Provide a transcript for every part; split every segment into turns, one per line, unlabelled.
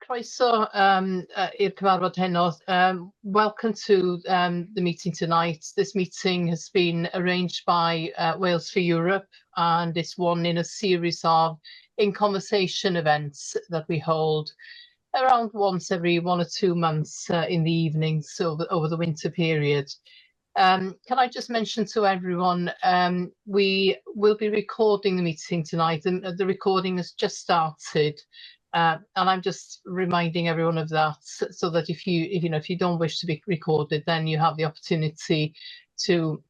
Croeso i'r cyfarfod heno. Welcome to the meeting tonight. This meeting has been arranged by Wales for Europe, and it's one in a series of in conversation events that we hold around once every 1 or 2 months in the evenings over the winter period. Can I just mention to everyone, we will be recording the meeting tonight, and the recording has just started. And I'm just reminding everyone of that, so that if you don't wish to be recorded, then you have the opportunity to,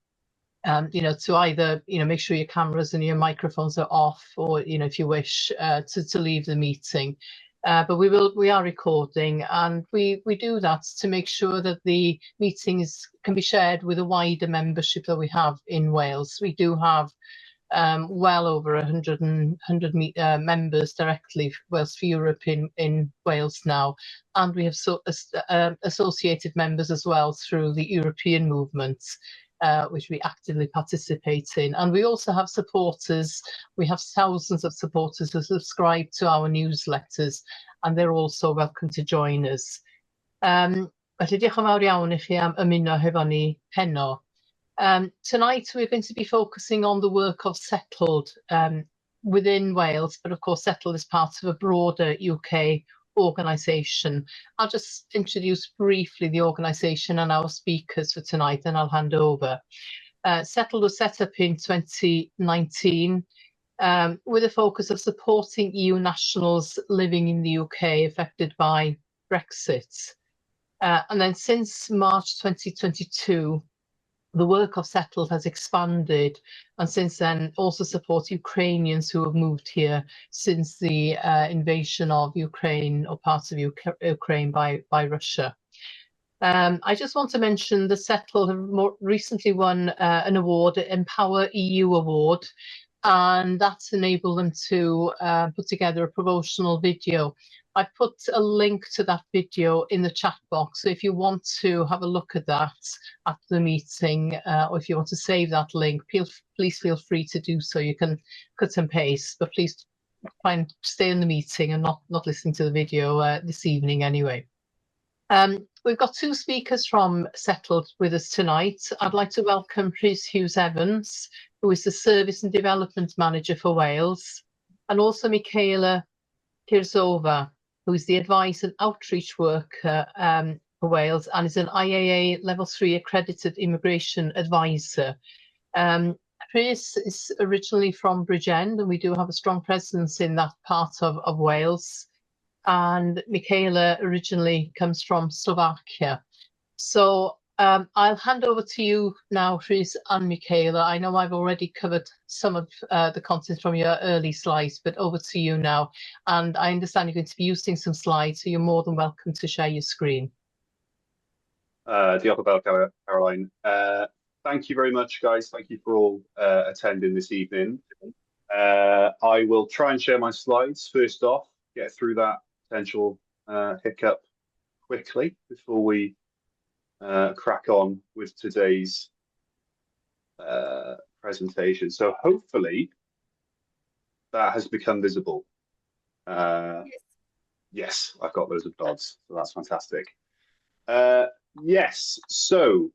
to either, make sure your cameras and your microphones are off, or, if you wish to leave the meeting. But we are recording, and we do that to make sure that the meetings can be shared with a wider membership that we have in Wales. We do have well over 100 members directly Wales for Europe in Wales now, and we have associated members as well through the European movement, which we actively participate in. And we also have supporters. We have thousands of supporters who subscribe to our newsletters, and they're also welcome to join us. Felly diolch yn fawr iawn i chi am ymuno hefo ni heno. Tonight we're going to be focusing on the work of Settled within Wales, but of course Settled is part of a broader UK organisation. I'll just introduce briefly the organisation and our speakers for tonight, and I'll hand over. Settled was set up in 2019 with a focus of supporting EU nationals living in the UK affected by Brexit. And then since March 2022, the work of Settled has expanded, and since then also support Ukrainians who have moved here since the invasion of Ukraine, or parts of Ukraine, by Russia. I just want to mention that Settled have more recently won an award, Empower EU Award, and that's enabled them to put together a promotional video. I've put a link to that video in the chat box, so if you want to have a look at that at the meeting, or if you want to save that link, please feel free to do so. You can cut and paste, but please try and stay in the meeting and not listen to the video this evening anyway. We've got 2 speakers from Settled with us tonight. I'd like to welcome Rhys Hughes-Evans, who is the Service and Development Manager for Wales, and also Michaela Kirzova, who is the Advice and Outreach Worker for Wales, and is an IAA Level 3 accredited immigration advisor. Rhys is originally from Bridgend, and we do have a strong presence in that part of Wales. And Michaela originally comes from Slovakia. So I'll hand over to you now, Rhys and Michaela. I know I've already covered some of the content from your early slides, but over to you now. And I understand you're going to be using some slides, so you're more than welcome to share your screen.
Diolch yn fawr, Caroline. Thank you very much, guys. Thank you for all attending this evening. I will try and share my slides first off, get through that potential hiccup quickly before we crack on with today's presentation. So hopefully that has become visible. Yes, I've got loads of nods, so that's fantastic. Yes, so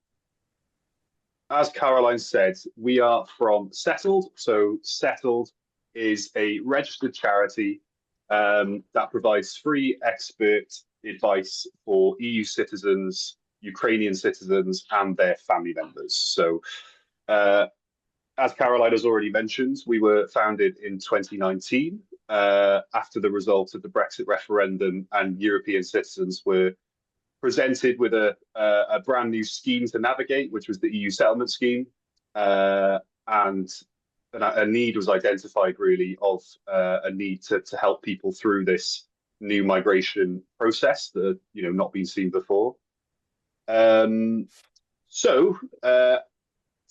as Caroline said, we are from Settled. So Settled is a registered charity that provides free expert advice for EU citizens, Ukrainian citizens, and their family members. So as Caroline has already mentioned, we were founded in 2019 after the result of the Brexit referendum, and European citizens were presented with a brand new scheme to navigate, which was the EU settlement scheme. And a need was identified, really, of a need to help people through this new migration process that had not been seen before. So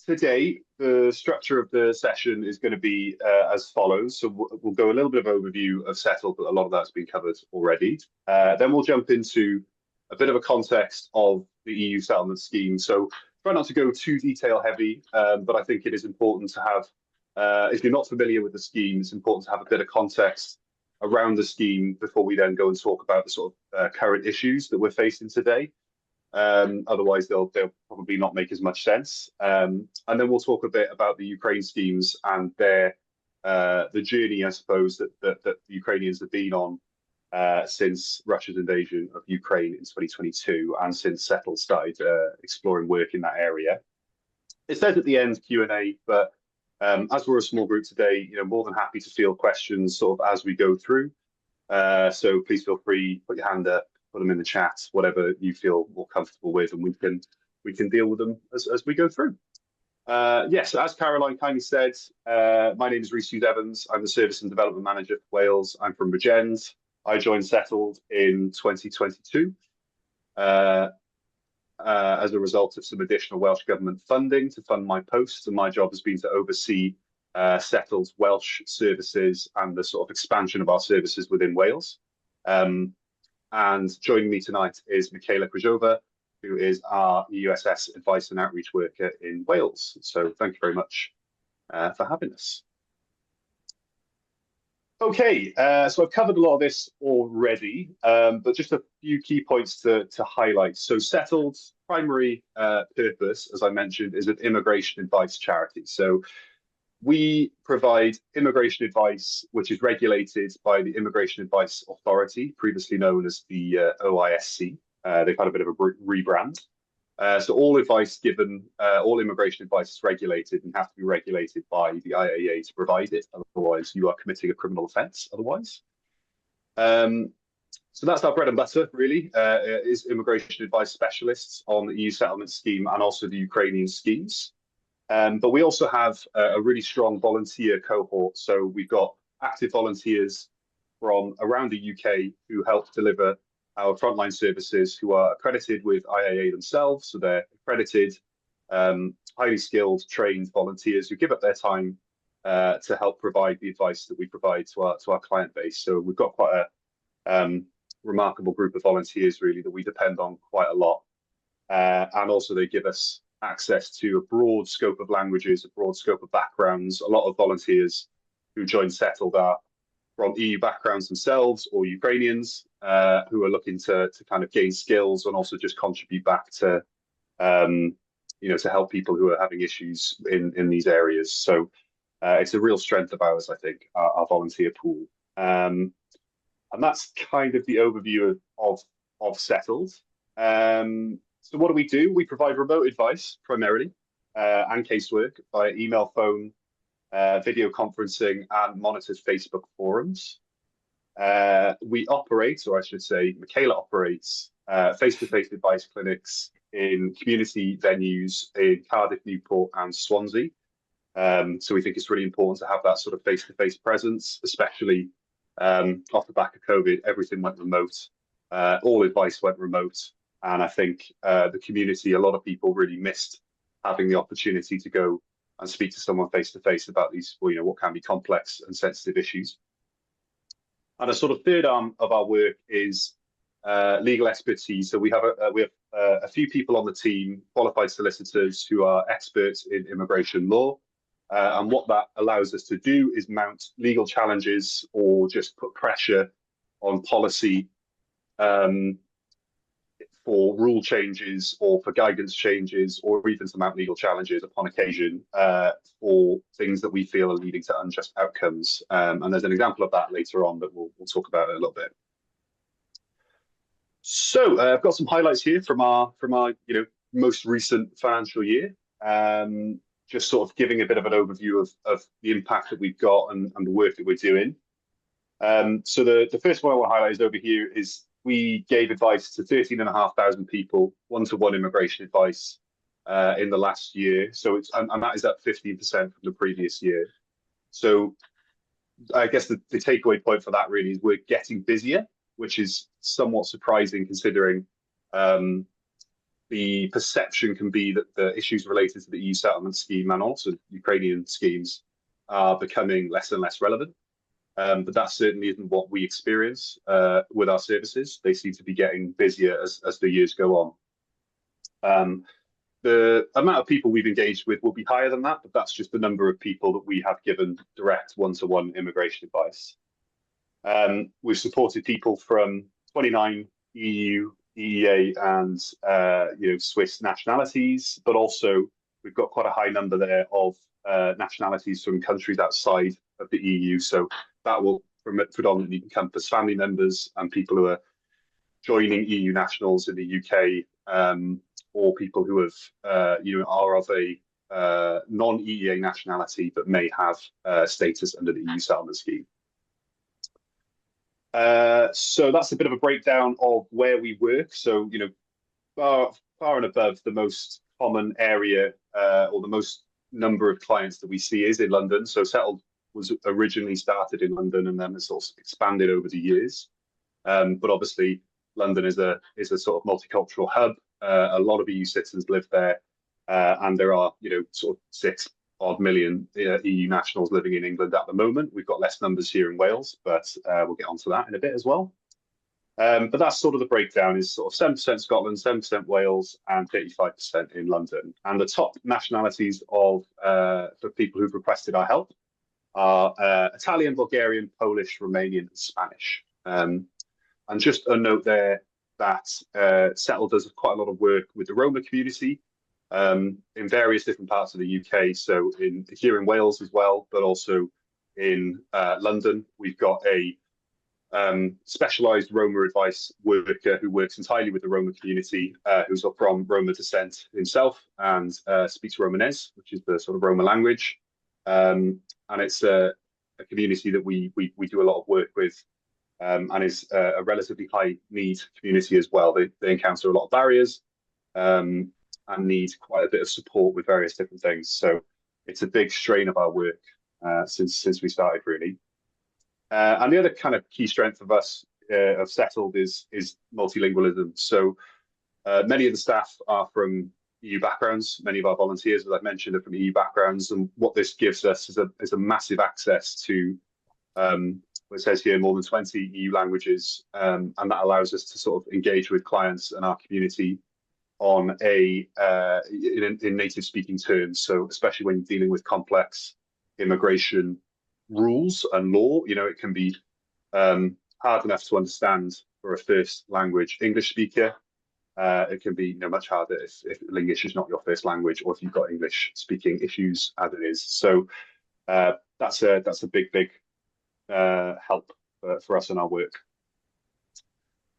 today, the structure of the session is going to be as follows. So we'll go a little bit of overview of Settled, but a lot of that's been covered already. Then we'll jump into a bit of a context of the EU settlement scheme. So try not to go too detail heavy, but I think it is important to have, if you're not familiar with the scheme, it's important to have a bit of context around the scheme before we then go and talk about the sort of current issues that we're facing today. Otherwise, they'll probably not make as much sense. And then we'll talk a bit about the Ukraine schemes and their the journey, I suppose, that the Ukrainians have been on since Russia's invasion of Ukraine in 2022, and since Settled started exploring work in that area. It says at the end Q&A, but as we're a small group today, more than happy to field questions sort of as we go through. So please feel free, put your hand up, put them in the chat, whatever you feel more comfortable with, and we can deal with them as we go through. Yes, as Caroline kindly said, my name is Rhys Hughes-Evans. I'm the Service and Development Manager for Wales. I'm from Bridgend. I joined Settled in 2022 as a result of some additional Welsh Government funding to fund my post, and my job has been to oversee Settled's Welsh services and the sort of expansion of our services within Wales. And joining me tonight is Michaela Krzyżowa, who is our EUSS Advice and Outreach Worker in Wales. So thank you very much for having us. Okay, so I've covered a lot of this already, but just a few key points to highlight. So Settled's primary purpose, as I mentioned, is an immigration advice charity. So we provide immigration advice, which is regulated by the Immigration Advice Authority, previously known as the OISC. They've had a bit of a rebrand. So all advice given, all immigration advice is regulated and have to be regulated by the IAA to provide it. Otherwise, you are committing a criminal offence otherwise. So that's our bread and butter, really, is immigration advice specialists on the EU settlement scheme and also the Ukrainian schemes. But we also have a really strong volunteer cohort. So we've got active volunteers from around the UK who help deliver our frontline services, who are accredited with IAA themselves. So they're accredited, highly skilled, trained volunteers who give up their time to help provide the advice that we provide to our client base. So we've got quite a remarkable group of volunteers, really, that we depend on quite a lot. And also they give us access to a broad scope of languages, a broad scope of backgrounds. A lot of volunteers who join Settled are from EU backgrounds themselves, or Ukrainians who are looking to kind of gain skills and also just contribute back to to help people who are having issues in these areas. So it's a real strength of ours, I think, our volunteer pool. And that's kind of the overview of Settled. So what do? We provide remote advice primarily and casework via email, phone, video conferencing, and monitored Facebook forums. We operate, or I should say, Michaela operates face-to-face advice clinics in community venues in Cardiff, Newport, and Swansea. So we think it's really important to have that sort of face-to-face presence, especially off the back of COVID. Everything went remote. All advice went remote. And I think the community, a lot of people really missed having the opportunity to go and speak to someone face-to-face about these, what can be complex and sensitive issues. And a sort of third arm of our work is legal expertise. So we have a few people on the team, qualified solicitors who are experts in immigration law. And what that allows us to do is mount legal challenges or just put pressure on policy for rule changes or for guidance changes, or even to mount legal challenges upon occasion for things that we feel are leading to unjust outcomes. And there's an example of that later on that we'll talk about in a little bit. So I've got some highlights here from our most recent financial year. Just sort of giving a bit of an overview of the impact that we've got and the work that we're doing. So the first one I want to highlight is over here is we gave advice to 13,500 people, one-to-one immigration advice in the last year. So and that is up 15% from the previous year. So I guess the takeaway point for that really is we're getting busier, which is somewhat surprising considering the perception can be that the issues related to the EU settlement scheme and also Ukrainian schemes are becoming less and less relevant. But that certainly isn't what we experience with our services. They seem to be getting busier as the years go on. The amount of people we've engaged with will be higher than that, but that's just the number of people that we have given direct one-to-one immigration advice. We've supported people from 29 EU, EEA, and Swiss nationalities, but also we've got quite a high number there of nationalities from countries outside of the EU. So that will predominantly encompass family members and people who are joining EU nationals in the UK, or people who have are of a non-EEA nationality but may have status under the EU settlement scheme. So that's a bit of a breakdown of where we work. So, far and above the most common area or the most number of clients that we see is in London. So Settled was originally started in London and then has sort of expanded over the years. But obviously, London is a sort of multicultural hub. A lot of EU citizens live there, and there are sort of 6 odd million EU nationals living in England at the moment. We've got less numbers here in Wales, but we'll get onto that in a bit as well. But that's sort of the breakdown: is sort of 7% Scotland, 7% Wales, and 35% in London. And the top nationalities of for people who've requested our help are Italian, Bulgarian, Polish, Romanian, and Spanish. And just a note there that Settled does quite a lot of work with the Roma community in various different parts of the UK. So here in Wales as well, but also in London, we've got a specialised Roma advice worker who works entirely with the Roma community, who's from Roma descent himself and speaks Romanes, which is the sort of Roma language. And it's a community that we do a lot of work with, and is a relatively high need community as well. They encounter a lot of barriers and need quite a bit of support with various different things. So it's a big strain of our work since we started, really. And the other kind of key strength of us of Settled is multilingualism. So many of the staff are from EU backgrounds. Many of our volunteers, as I've mentioned, are from EU backgrounds, and what this gives us is a massive access to it says here more than 20 EU languages, and that allows us to sort of engage with clients and our community on in native speaking terms. So especially when dealing with complex immigration rules and law, it can be hard enough to understand for a first language English speaker. It can be much harder if English is not your first language, or if you've got English speaking issues as it is. So that's a big help for us in our work.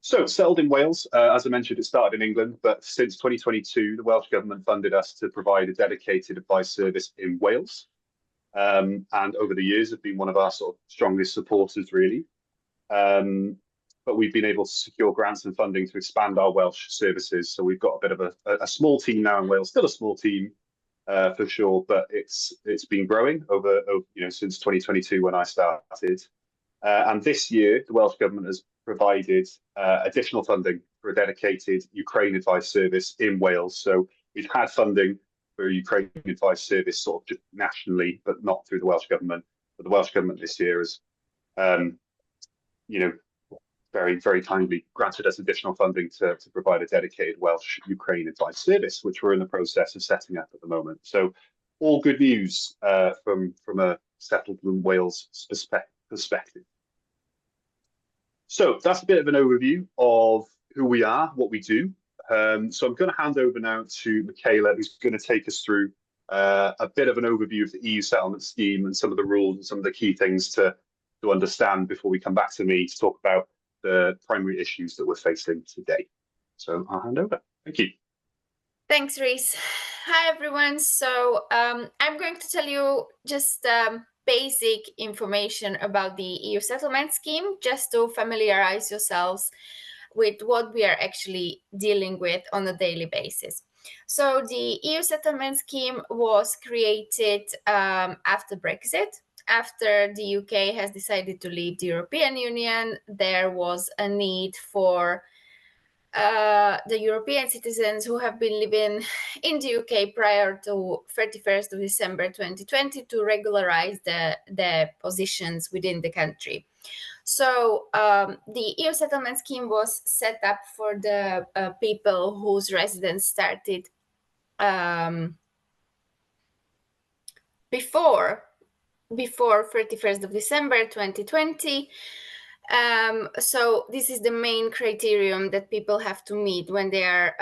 So Settled in Wales, as I mentioned, it started in England, but since 2022, the Welsh Government funded us to provide a dedicated advice service in Wales. And over the years have been one of our sort of strongest supporters, really. But we've been able to secure grants and funding to expand our Welsh services. So we've got a bit of a small team now in Wales, still a small team for sure, but it's been growing over since 2022 when I started. And this year, the Welsh Government has provided additional funding for a dedicated Ukraine advice service in Wales. So we've had funding for a Ukraine advice service sort of just nationally, but not through the Welsh Government. But the Welsh Government this year has, very, very kindly granted us additional funding to provide a dedicated Welsh Ukraine advice service, which we're in the process of setting up at the moment. So all good news from a Settled in Wales perspective. So that's a bit of an overview of who we are, what we do. So I'm going to hand over now to Michaela, who's going to take us through a bit of an overview of the EU settlement scheme and some of the rules and some of the key things to understand before we come back to me to talk about the primary issues that we're facing today. So I'll hand over. Thank you.
Thanks, Rhys. Hi, everyone. So I'm going to tell you just basic information about the EU settlement scheme, just to familiarize yourselves with what we are actually dealing with on a daily basis. So the EU settlement scheme was created after Brexit. After the UK has decided to leave the European Union, there was a need for the European citizens who have been living in the UK prior to 31st of December 2020 to regularize their positions within the country. So the EU settlement scheme was set up for the people whose residence started before 31st of December 2020. So this is the main criterion that people have to meet when they are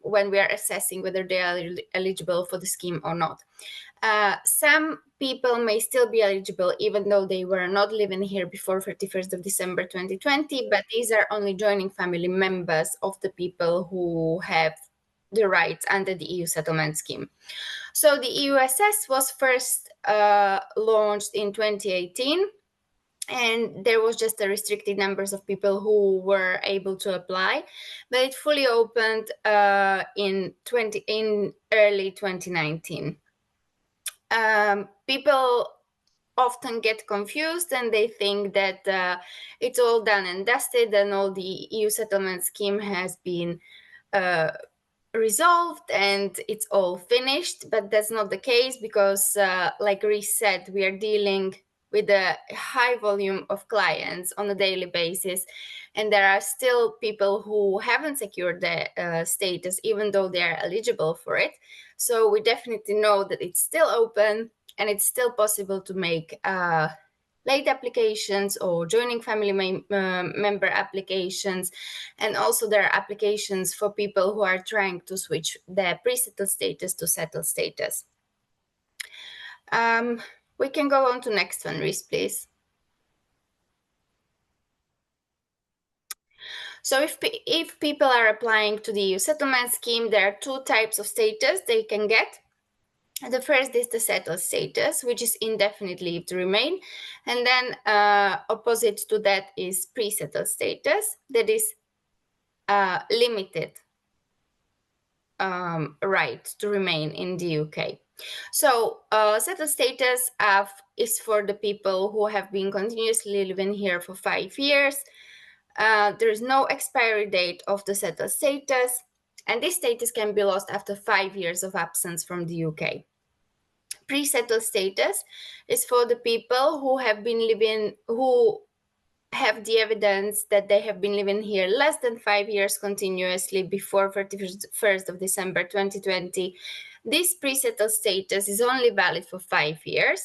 when we are assessing whether they are eligible for the scheme or not. Some people may still be eligible even though they were not living here before 31st of December 2020, but these are only joining family members of the people who have the rights under the EU settlement scheme. So the EUSS was first launched in 2018, and there was just a restricted numbers of people who were able to apply, but it fully opened in early 2019. People often get confused and they think that it's all done and dusted and all the EU settlement scheme has been resolved and it's all finished, but that's not the case because like Rhys said, we are dealing with a high volume of clients on a daily basis, and there are still people who haven't secured the status even though they are eligible for it. So we definitely know that it's still open and it's still possible to make late applications or joining family member applications, and also there are applications for people who are trying to switch their pre-settled status to settled status. We can go on to next one, Rhys, please. So if people are applying to the EU settlement scheme, there are two types of status they can get. The first is the settled status, which is indefinite leave to remain. And then opposite to that is pre-settled status, that is limited right to remain in the UK. So settled status is for the people who have been continuously living here for 5 years. There is no expiry date of the settled status, and this status can be lost after 5 years of absence from the UK. Pre-settled status is for the people who have been living, who have the evidence that they have been living here less than 5 years continuously before 31st of December 2020. This pre-settled status is only valid for 5 years.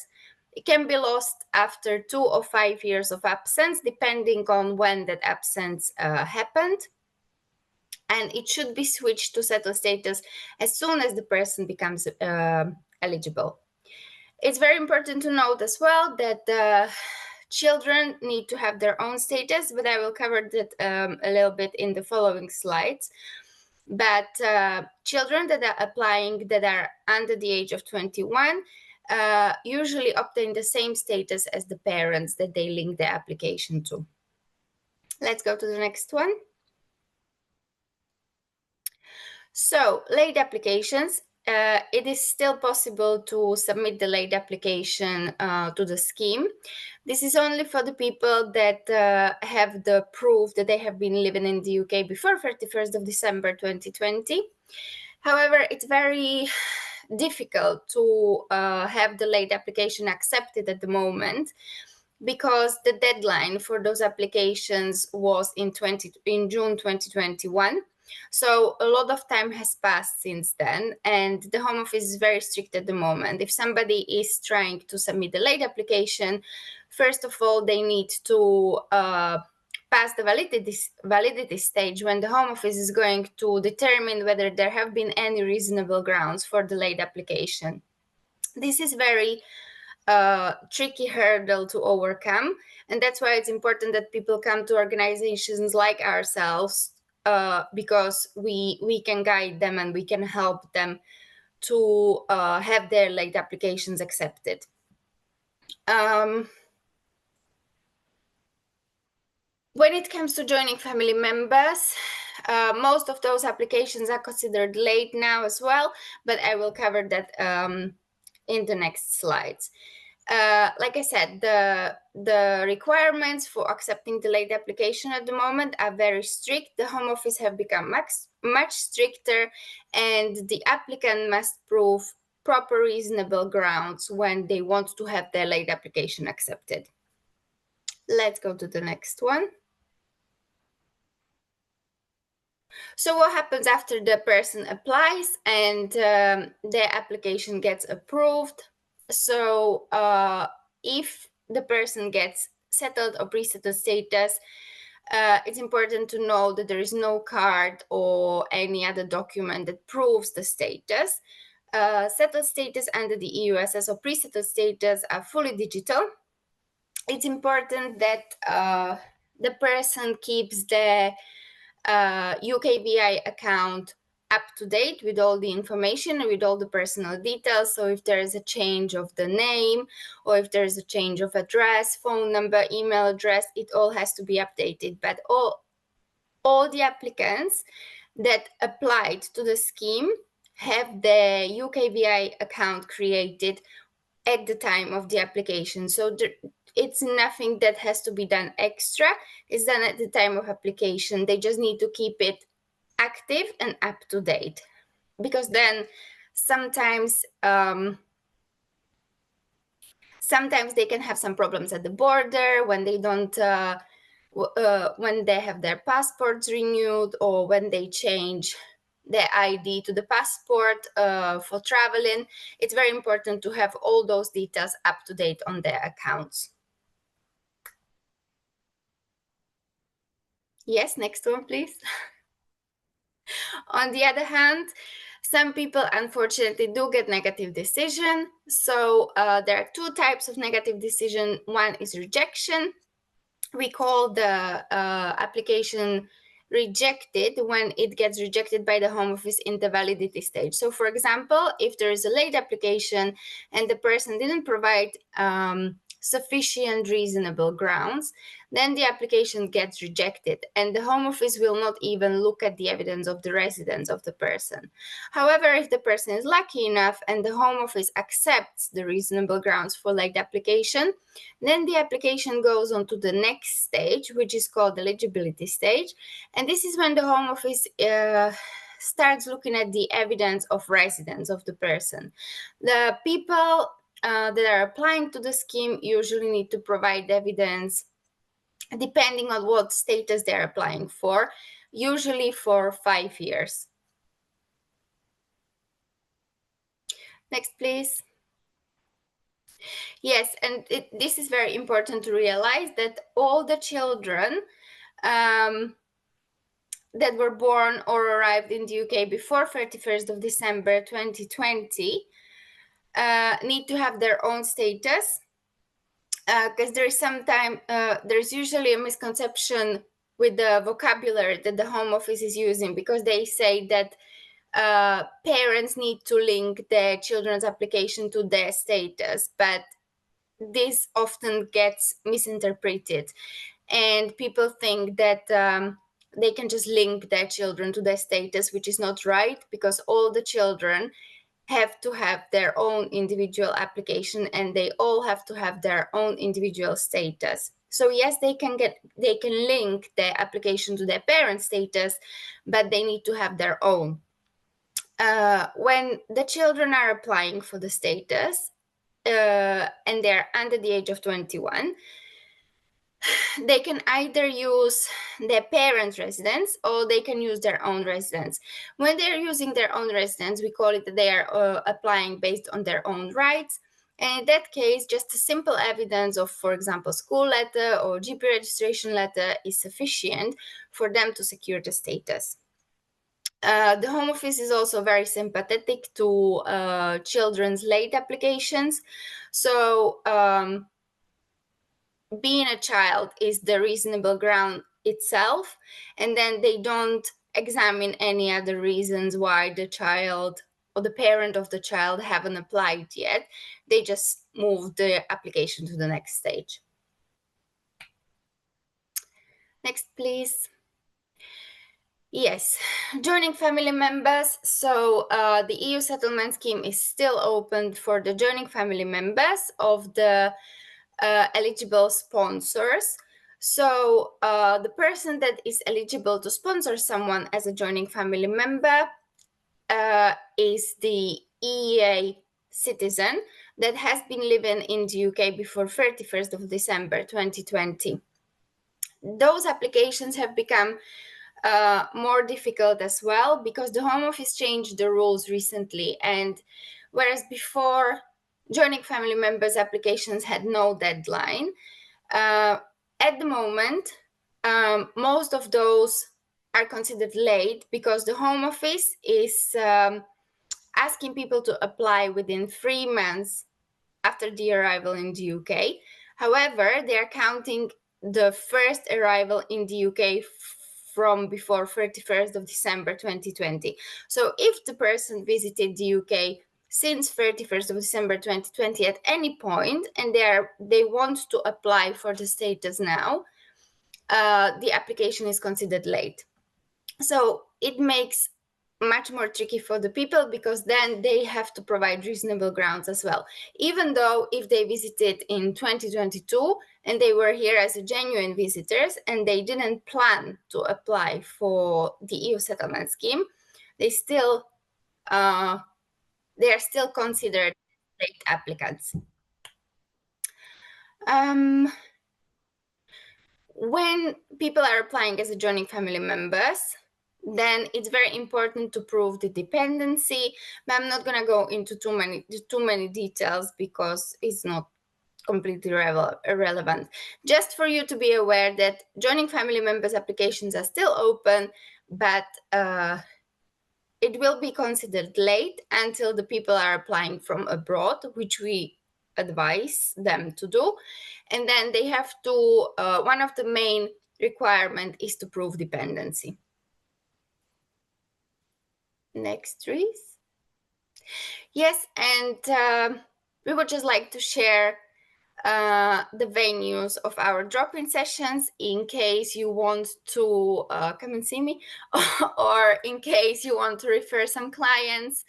It can be lost after 2 or 5 years of absence, depending on when that absence happened. And it should be switched to settled status as soon as the person becomes eligible. It's very important to note as well that children need to have their own status, but I will cover that a little bit in the following slides. But children that are applying that are under the age of 21 usually obtain the same status as the parents that they link their application to. Let's go to the next one. So, late applications. It is still possible to submit the late application to the scheme. This is only for the people that have the proof that they have been living in the UK before 31st of December 2020. However, it's very difficult to have the late application accepted at the moment because the deadline for those applications was in June 2021. So a lot of time has passed since then, and the Home Office is very strict at the moment. If somebody is trying to submit a late application, first of all, they need to pass the validity stage when the Home Office is going to determine whether there have been any reasonable grounds for the late application. This is very tricky hurdle to overcome, and that's why it's important that people come to organizations like ourselves because we can guide them and we can help them to have their late applications accepted. When it comes to joining family members, most of those applications are considered late now as well, but I will cover that in the next slides. Like I said, the requirements for accepting the late application at the moment are very strict. The Home Office have become much stricter, and the applicant must prove proper reasonable grounds when they want to have their late application accepted. Let's go to the next one. So what happens after the person applies and their application gets approved? So if the person gets settled or pre-settled status, it's important to know that there is no card or any other document that proves the status. Settled status under the EUSS or pre-settled status are fully digital. It's important that the person keeps the UKVI account up to date with all the information, with all the personal details. So if there is a change of the name, or if there is a change of address, phone number, email address, it all has to be updated. But all the applicants that applied to the scheme have the UKVI account created at the time of the application. So it's nothing that has to be done extra. It's done at the time of application. They just need to keep it active and up to date, because then sometimes they can have some problems at the border when they don't when they have their passports renewed, or when they change their ID to the passport for traveling. It's very important to have all those details up to date on their accounts. Yes, next one, please. On the other hand, some people unfortunately do get negative decision. So there are two types of negative decision. One is rejection. We call the application rejected when it gets rejected by the Home Office in the validity stage. So for example, if there is a late application and the person didn't provide sufficient reasonable grounds, then the application gets rejected and the Home Office will not even look at the evidence of the residence of the person. However, if the person is lucky enough and the Home Office accepts the reasonable grounds for late application, then the application goes on to the next stage, which is called the eligibility stage. And this is when the Home Office starts looking at the evidence of residence of the person. The people that are applying to the scheme usually need to provide evidence depending on what status they're applying for, usually for 5 years. Next, please. Yes, and this is very important to realize that all the children that were born or arrived in the UK before 31st of December 2020 need to have their own status, because there's usually a misconception with the vocabulary that the Home Office is using, because they say that parents need to link their children's application to their status, but this often gets misinterpreted and people think that they can just link their children to their status, which is not right, because all the children have to have their own individual application and they all have to have their own individual status. So yes, they can link their application to their parent status, but they need to have their own. When the children are applying for the status and they're under the age of 21, they can either use their parents' residence or they can use their own residence. When they're using their own residence, we call it that they are applying based on their own rights. And in that case, just a simple evidence of, for example, school letter or GP registration letter is sufficient for them to secure the status. The Home Office is also very sympathetic to children's late applications. So being a child is the reasonable ground itself, and then they don't examine any other reasons why the child or the parent of the child haven't applied yet. They just move the application to the next stage. Next, please. Yes, joining family members. So the EU settlement scheme is still open for the joining family members of the eligible sponsors. So the person that is eligible to sponsor someone as a joining family member is the EEA citizen that has been living in the UK before 31st of December 2020. Those applications have become more difficult as well, because the Home Office changed the rules recently, and whereas before joining family members applications had no deadline, At the moment, most of those are considered late because the Home Office is asking people to apply within 3 months after the arrival in the UK. However, they are counting the first arrival in the UK from before 31st of December 2020. So if the person visited the UK since 31st of December 2020 at any point, and they want to apply for the status now, the application is considered late. So it makes much more tricky for the people because then they have to provide reasonable grounds as well. Even though if they visited in 2022 and they were here as a genuine visitors and they didn't plan to apply for the EU settlement scheme, they are still considered late applicants. When people are applying as joining family members, then it's very important to prove the dependency. But I'm not going to go into too many details because it's not completely irrelevant. Just for you to be aware that joining family members applications are still open, but it will be considered late until the people are applying from abroad, which we advise them to do. And then they have to, one of the main requirements is to prove dependency. Next, Rhys. Yes, and we would just like to share the venues of our drop-in sessions in case you want to come and see me or in case you want to refer some clients.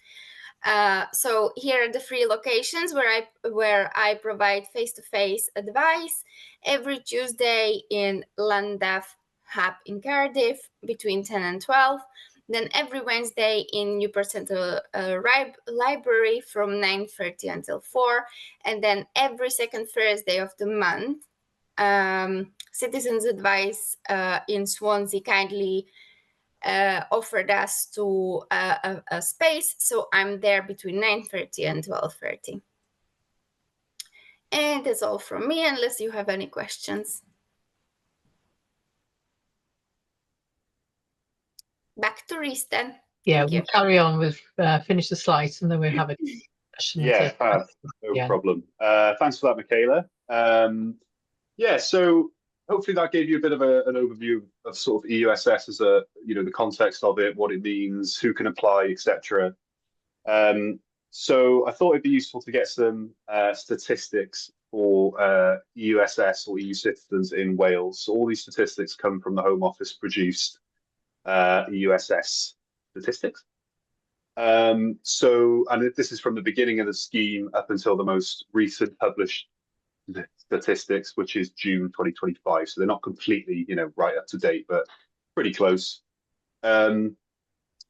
So here are the 3 locations where I provide face-to-face advice every Tuesday in Llandaff Hub in Cardiff between 10 and 12. Then every Wednesday in Newport Central Library from 9:30 until 4. And then every second Thursday of the month, Citizens Advice in Swansea kindly offered us to a space. So I'm there between 9:30 and 12:30. And that's all from me, unless you have any questions. Back to Rhys then.
Yeah, we'll carry on with finish the slides and then we'll have a discussion.
Yeah, fab. No problem. Thanks for that, Michaela. Yeah, so hopefully that gave you a bit of an overview of sort of EUSS as a, the context of it, what it means, who can apply, etc. So I thought it'd be useful to get some statistics for EUSS or EU citizens in Wales. So all these statistics come from the Home Office produced EUSS statistics. And this is from the beginning of the scheme up until the most recent published statistics, which is June 2025. So they're not completely, right up to date, but pretty close.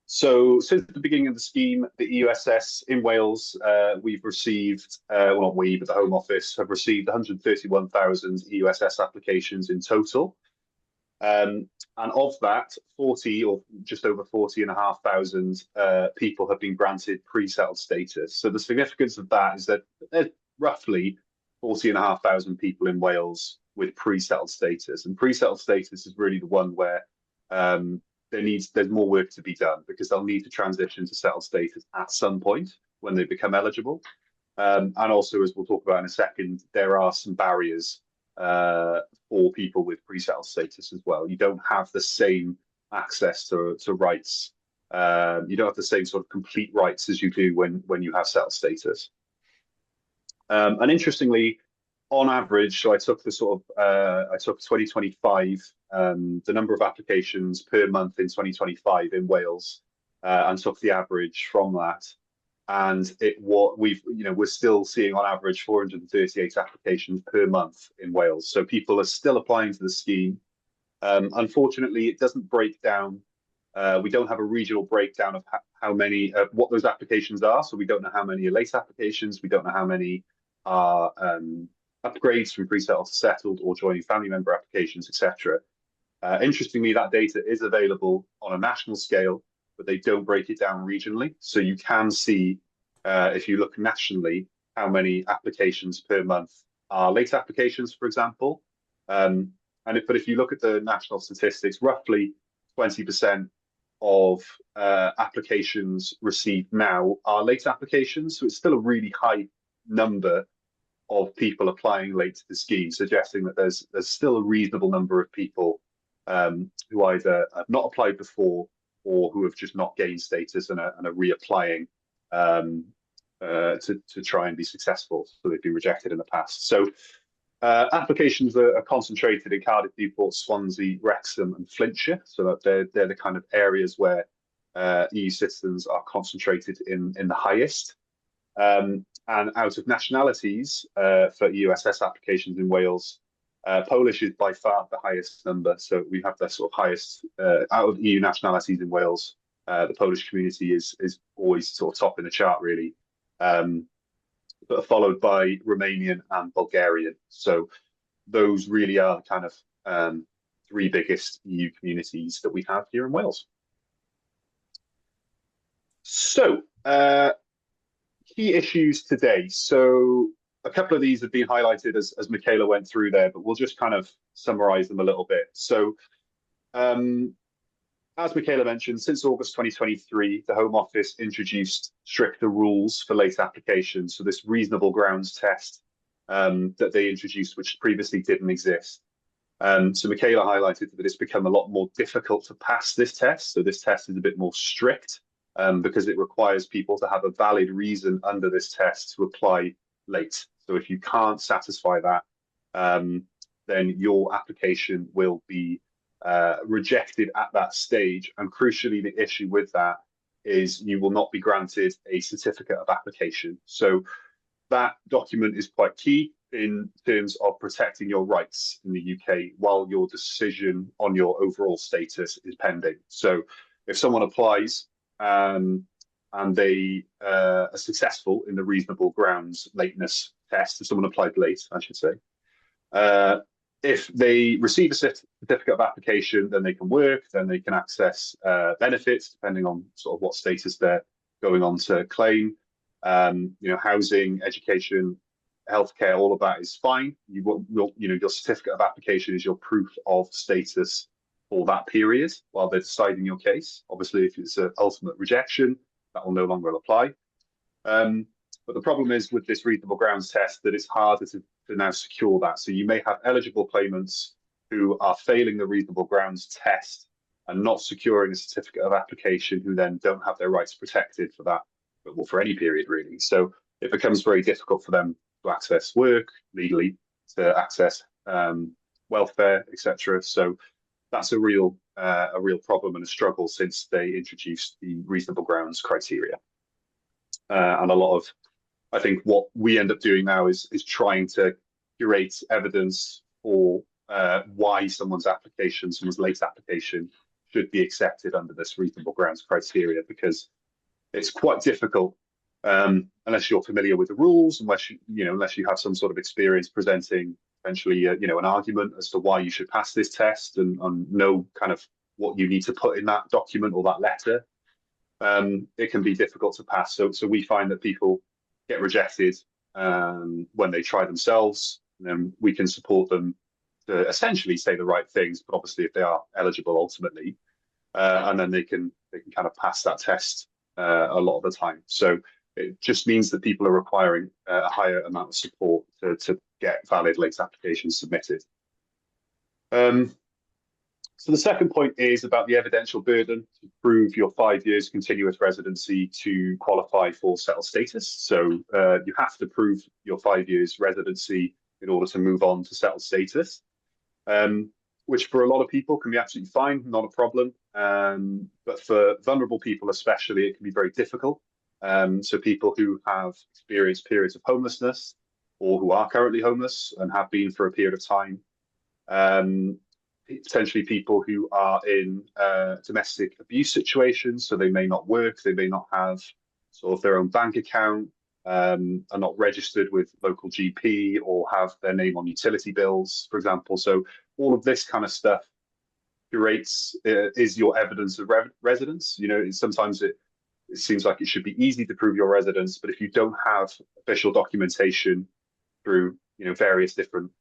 So since the beginning of the scheme, the EUSS in Wales, we've received, well, not we, but the Home Office have received 131,000 EUSS applications in total. And of that, 40 or just over 40,500 people have been granted pre-settled status. So the significance of that is that there's roughly 40,500 people in Wales with pre-settled status. And pre-settled status is really the one where there's more work to be done because they'll need to transition to settled status at some point when they become eligible. And also, as we'll talk about in a second, there are some barriers for people with pre-settled status as well. You don't have the same access to rights. You don't have the same sort of complete rights as you do when you have settled status. And interestingly, on average, so I took the sort of I took 2025, the number of applications per month in 2025 in Wales, and took the average from that. And we're still seeing on average 438 applications per month in Wales. So people are still applying to the scheme. Unfortunately, it doesn't break down. We don't have a regional breakdown of how many, what those applications are. So we don't know how many are late applications. We don't know how many are upgrades from pre-settled to settled or joining family member applications, etc. Interestingly, that data is available on a national scale, but they don't break it down regionally. So you can see, if you look nationally, how many applications per month are late applications, for example, But if you look at the national statistics, roughly 20% of applications received now are late applications. So it's still a really high number of people applying late to the scheme, suggesting that there's still a reasonable number of people who either have not applied before or who have just not gained status and are reapplying to try and be successful. So they've been rejected in the past. So applications are concentrated in Cardiff, Newport, Swansea, Wrexham, and Flintshire. So that they're the kind of areas where EU citizens are concentrated in the highest. And out of nationalities for EUSS applications in Wales, Polish is by far the highest number. So we have the sort of highest out of EU nationalities in Wales. The Polish community is always sort of top in the chart, really. But followed by Romanian and Bulgarian. So those really are kind of three biggest EU communities that we have here in Wales. So key issues today. So a couple of these have been highlighted as Michaela went through there, but we'll just kind of summarize them a little bit. So as Michaela mentioned, since August 2023, the Home Office introduced stricter rules for late applications. So this reasonable grounds test that they introduced, which previously didn't exist. So Michaela highlighted that it's become a lot more difficult to pass this test. So this test is a bit more strict because it requires people to have a valid reason under this test to apply late. So if you can't satisfy that, then your application will be rejected at that stage. And crucially, the issue with that is you will not be granted a certificate of application. So that document is quite key in terms of protecting your rights in the UK while your decision on your overall status is pending. So if someone applies and they are successful in the reasonable grounds lateness test, if someone applied late, I should say, if they receive a certificate of application, then they can work, then they can access benefits, depending on sort of what status they're going on to claim. Housing, education, healthcare, all of that is fine. Your certificate of application is your proof of status for that period while they're deciding your case. Obviously, if it's an ultimate rejection, that will no longer apply. But the problem is with this reasonable grounds test that it's harder to now secure that. So you may have eligible claimants who are failing the reasonable grounds test and not securing a certificate of application, who then don't have their rights protected for that, well, for any period really. So it becomes very difficult for them to access work legally, to access welfare, etc. So that's a real problem and a struggle since they introduced the reasonable grounds criteria. And a lot of, I think what we end up doing now is trying to curate evidence for why someone's late application should be accepted under this reasonable grounds criteria, because it's quite difficult unless you're familiar with the rules, unless you have some sort of experience presenting essentially an argument as to why you should pass this test and know kind of what you need to put in that document or that letter. It can be difficult to pass. So we find that people get rejected when they try themselves, and then we can support them to essentially say the right things, but obviously if they are eligible ultimately, and then they can kind of pass that test a lot of the time. So it just means that people are requiring a higher amount of support to get valid late applications submitted. So the second point is about the evidential burden to prove your 5 years continuous residency to qualify for settled status. So you have to prove your 5 years residency in order to move on to settled status, which for a lot of people can be absolutely fine, not a problem. But for vulnerable people especially, it can be very difficult. So people who have experienced periods of homelessness or who are currently homeless and have been for a period of time, potentially people who are in domestic abuse situations, so they may not work, they may not have sort of their own bank account, are not registered with local GP or have their name on utility bills, for example. So all of this kind of stuff is your evidence of residence. Sometimes it seems like it should be easy to prove your residence, but if you don't have official documentation through various different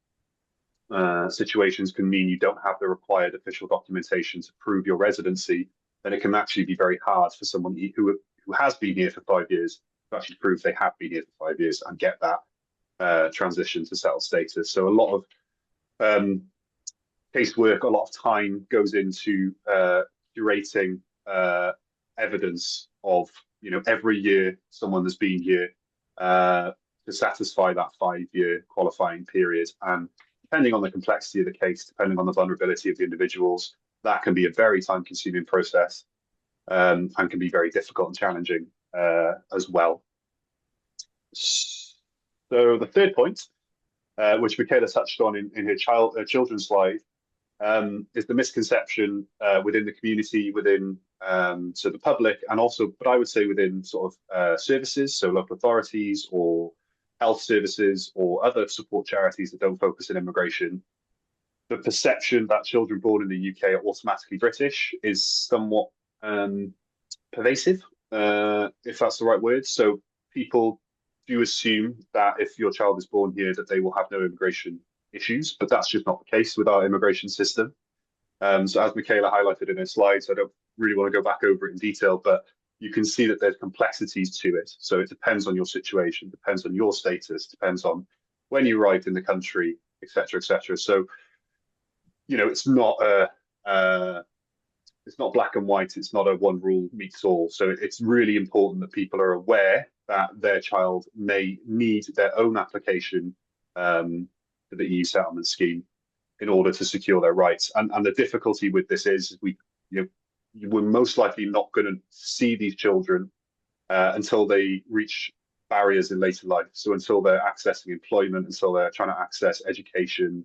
situations can mean you don't have the required official documentation to prove your residency, then it can actually be very hard for someone who has been here for 5 years to actually prove they have been here for 5 years and get that transition to settled status. So a lot of casework, a lot of time goes into curating evidence of, every year someone has been here to satisfy that 5-year qualifying period. And depending on the complexity of the case, depending on the vulnerability of the individuals, that can be a very time-consuming process and can be very difficult and challenging as well. So the third point, which Michaela touched on in her children's slide, is the misconception within the community, within so the public, and also, but I would say within sort of services, so local authorities or health services or other support charities that don't focus on immigration. The perception that children born in the UK are automatically British is somewhat pervasive, if that's the right word. So people do assume that if your child is born here, that they will have no immigration issues, but that's just not the case with our immigration system. So as Michaela highlighted in her slides, I don't really want to go back over it in detail, but you can see that there's complexities to it. So it depends on your situation, depends on your status, depends on when you arrived in the country, etc., etc. So, it's not it's not black and white. It's not a one rule meets all. So it's really important that people are aware that their child may need their own application for the EU settlement scheme in order to secure their rights. And the difficulty with this is we're most likely not going to see these children until they reach barriers in later life. So until they're accessing employment, until they're trying to access education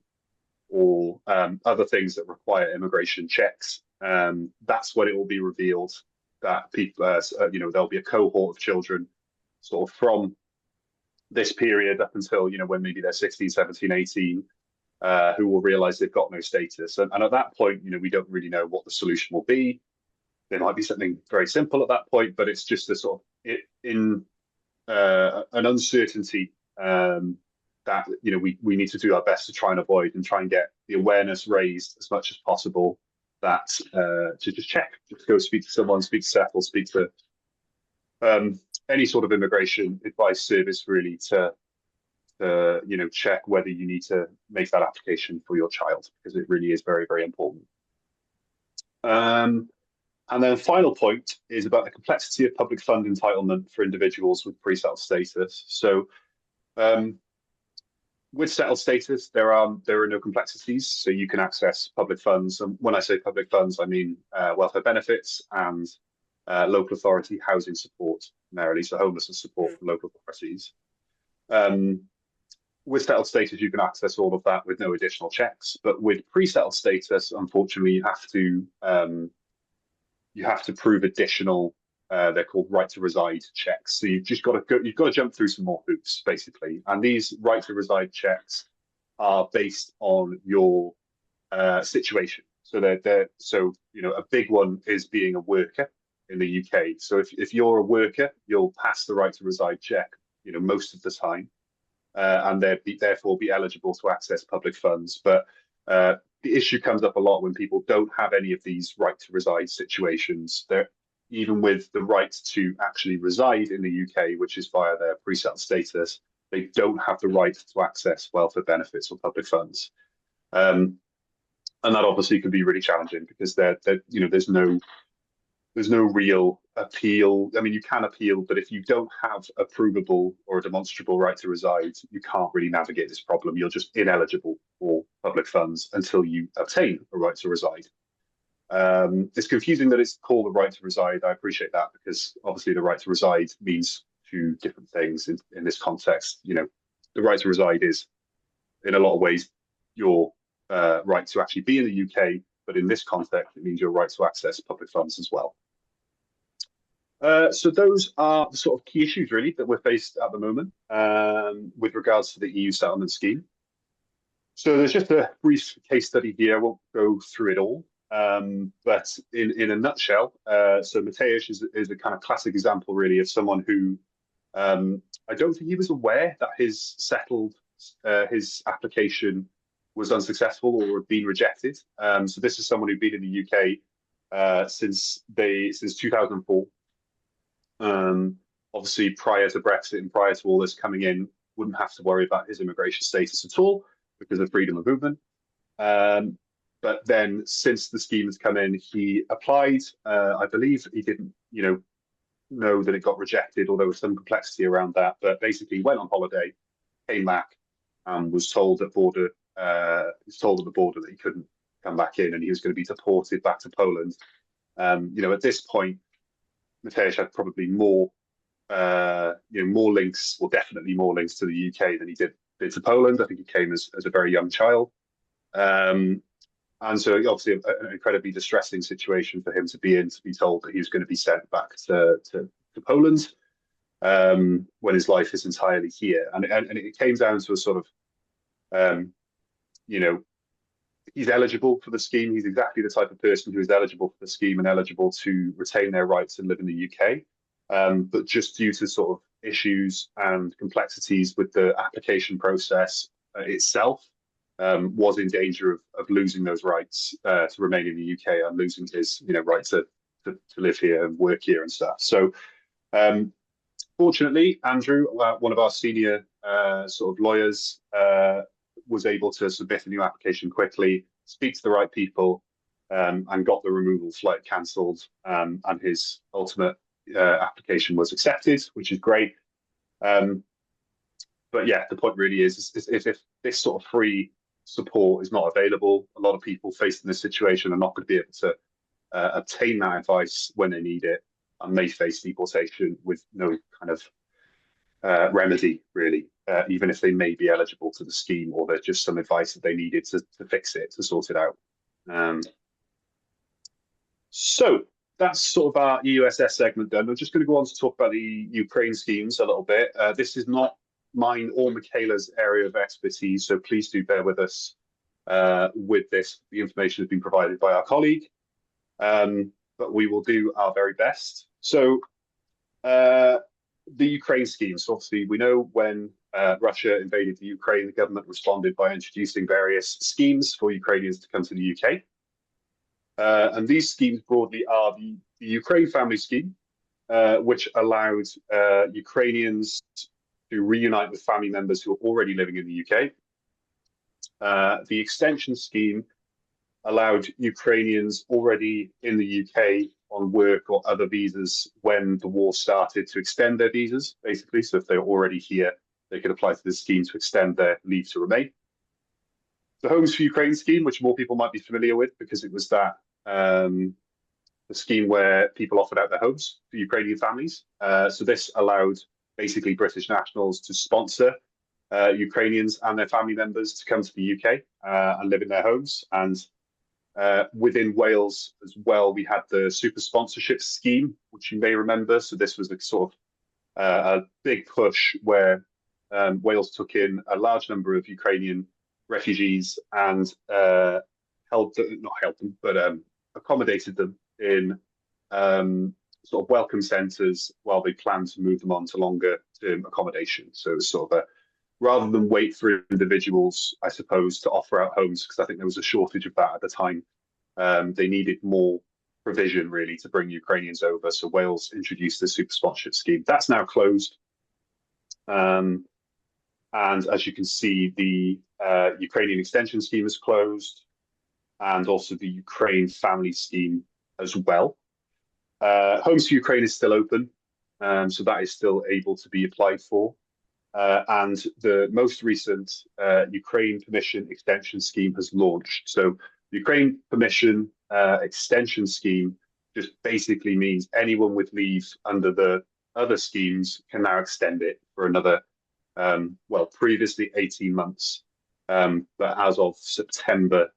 or other things that require immigration checks, that's when it will be revealed that people, there'll be a cohort of children sort of from this period up until, when maybe they're 16, 17, 18, who will realize they've got no status. And at that point, we don't really know what the solution will be. There might be something very simple at that point, but it's just a sort of an uncertainty that we need to do our best to try and avoid, and try and get the awareness raised as much as possible that to just check, just go speak to someone, speak to Settle, speak to any sort of immigration advice service, really, to check whether you need to make that application for your child, because it really is very, very important. And then the final point is about the complexity of public fund entitlement for individuals with pre-settled status. So with settled status, there are no complexities. So you can access public funds. And when I say public funds, I mean welfare benefits and local authority housing support, primarily, so homelessness support from local authorities. With settled status, you can access all of that with no additional checks. But with pre-settled status, unfortunately, you have to prove additional. They're called right to reside checks. So you've got to jump through some more hoops, basically. And these right to reside checks are based on your situation. So a big one is being a worker in the UK. So if you're a worker, you'll pass the right to reside check, most of the time, and therefore be eligible to access public funds. But the issue comes up a lot when people don't have any of these right to reside situations. Even with the right to actually reside in the UK, which is via their pre-settled status, they don't have the right to access welfare benefits or public funds. And that obviously can be really challenging, because there's no real appeal. I mean, you can appeal, but if you don't have a provable or a demonstrable right to reside, you can't really navigate this problem. You're just ineligible for public funds until you obtain a right to reside. It's confusing that it's called the right to reside. I appreciate that, because obviously the right to reside means two different things in this context. The right to reside is, in a lot of ways, your right to actually be in the UK, but in this context, it means your right to access public funds as well. So those are the sort of key issues, really, that we're faced at the moment with regards to the EU settlement scheme. So there's just a brief case study here. I won't go through it all. But in a nutshell, so Mateusz is a kind of classic example, really, of someone who I don't think he was aware that his application was unsuccessful or had been rejected. So this is someone who'd been in the UK since 2004. Obviously, prior to Brexit and prior to all this coming in, wouldn't have to worry about his immigration status at all because of freedom of movement. But then, since the scheme has come in, he applied. I believe he didn't, know that it got rejected, or there was some complexity around that. But basically, he went on holiday, came back, and was told at the border that he couldn't come back in, and he was going to be deported back to Poland. At this point, Mateusz had probably more links, or definitely more links to the UK than he did to Poland. I think he came as a very young child. And so obviously an incredibly distressing situation for him to be in, to be told that he was going to be sent back to Poland when his life is entirely here. And it came down to a sort of, he's eligible for the scheme. He's exactly the type of person who is eligible for the scheme and eligible to retain their rights and live in the UK. But just due to sort of issues and complexities with the application process itself, was in danger of losing those rights to remain in the UK and losing his right to live here and work here and stuff. So fortunately, Andrew, one of our senior sort of lawyers, was able to submit a new application quickly, speak to the right people, and got the removal flight cancelled, and his ultimate application was accepted, which is great. But yeah, the point really is if this sort of free support is not available, a lot of people faced in this situation are not going to be able to obtain that advice when they need it, and may face deportation with no kind of remedy, really, even if they may be eligible to the scheme, or there's just some advice that they needed to fix it, to sort it out. So that's sort of our EUSS segment done. I'm just going to go on to talk about the Ukraine schemes a little bit. This is not mine or Michaela's area of expertise, so please do bear with us with this. The information has been provided by our colleague, but we will do our very best. So the Ukraine schemes, obviously we know when Russia invaded the Ukraine, the government responded by introducing various schemes for Ukrainians to come to the UK. And these schemes broadly are the Ukraine Family Scheme, which allowed Ukrainians to reunite with family members who are already living in the UK. The Extension Scheme allowed Ukrainians already in the UK on work or other visas when the war started to extend their visas, basically. So if they were already here, they could apply to this scheme to extend their leave to remain. The Homes for Ukraine scheme, which more people might be familiar with because it was that the scheme where people offered out their homes to Ukrainian families. So this allowed basically British nationals to sponsor Ukrainians and their family members to come to the UK and live in their homes. And within Wales as well, we had the super sponsorship scheme, which you may remember. So this was a sort of a big push where Wales took in a large number of Ukrainian refugees and accommodated them in sort of welcome centres while they planned to move them on to longer term accommodation. So it was sort of a, rather than wait for individuals, I suppose, to offer out homes, because I think there was a shortage of that at the time. They needed more provision really to bring Ukrainians over. So Wales introduced the super sponsorship scheme. That's now closed. And as you can see, the Ukrainian extension scheme is closed, and also the Ukraine family scheme as well. Homes for Ukraine is still open, so that is still able to be applied for. And the most recent Ukraine Permission Extension Scheme has launched. So the Ukraine Permission Extension Scheme just basically means anyone with leave under the other schemes can now extend it for another, previously 18 months. But as of September,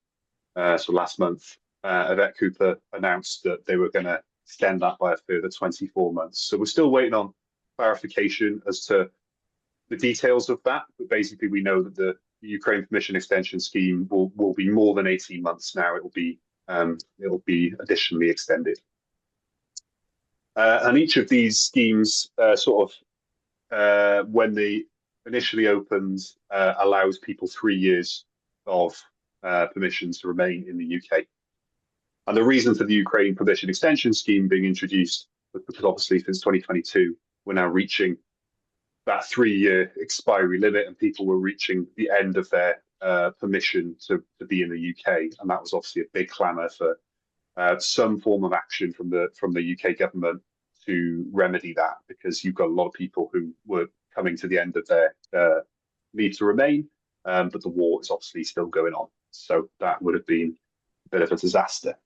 so last month, Yvette Cooper announced that they were going to extend that by a further 24 months. So we're still waiting on clarification as to the details of that, but basically we know that the Ukraine Permission Extension Scheme will be more than 18 months now. It will be additionally extended. And each of these schemes when they initially opened allows people 3 years of permission to remain in the UK. And the reason for the Ukraine permission extension scheme being introduced was because obviously since 2022, we're now reaching that 3-year expiry limit, and people were reaching the end of their permission to be in the UK. And that was obviously a big clamour for some form of action from the UK government to remedy that, because you've got a lot of people who were coming to the end of their leave to remain, but the war is obviously still going on. So that would have been a bit of a disaster.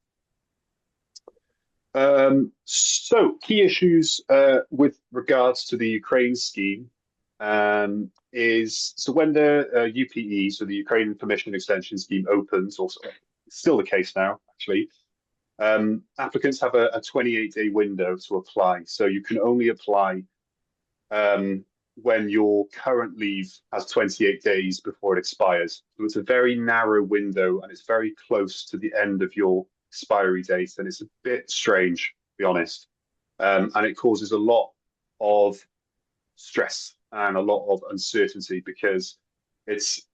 So key issues with regards to the Ukraine scheme is, so when the UPE, so the Ukraine Permission Extension Scheme opens, or it's still the case now actually, applicants have a 28-day window to apply. So you can only apply when your current leave has 28 days before it expires. So it's a very narrow window, and it's very close to the end of your expiry date, and it's a bit strange, to be honest, and it causes a lot of stress and a lot of uncertainty, because it's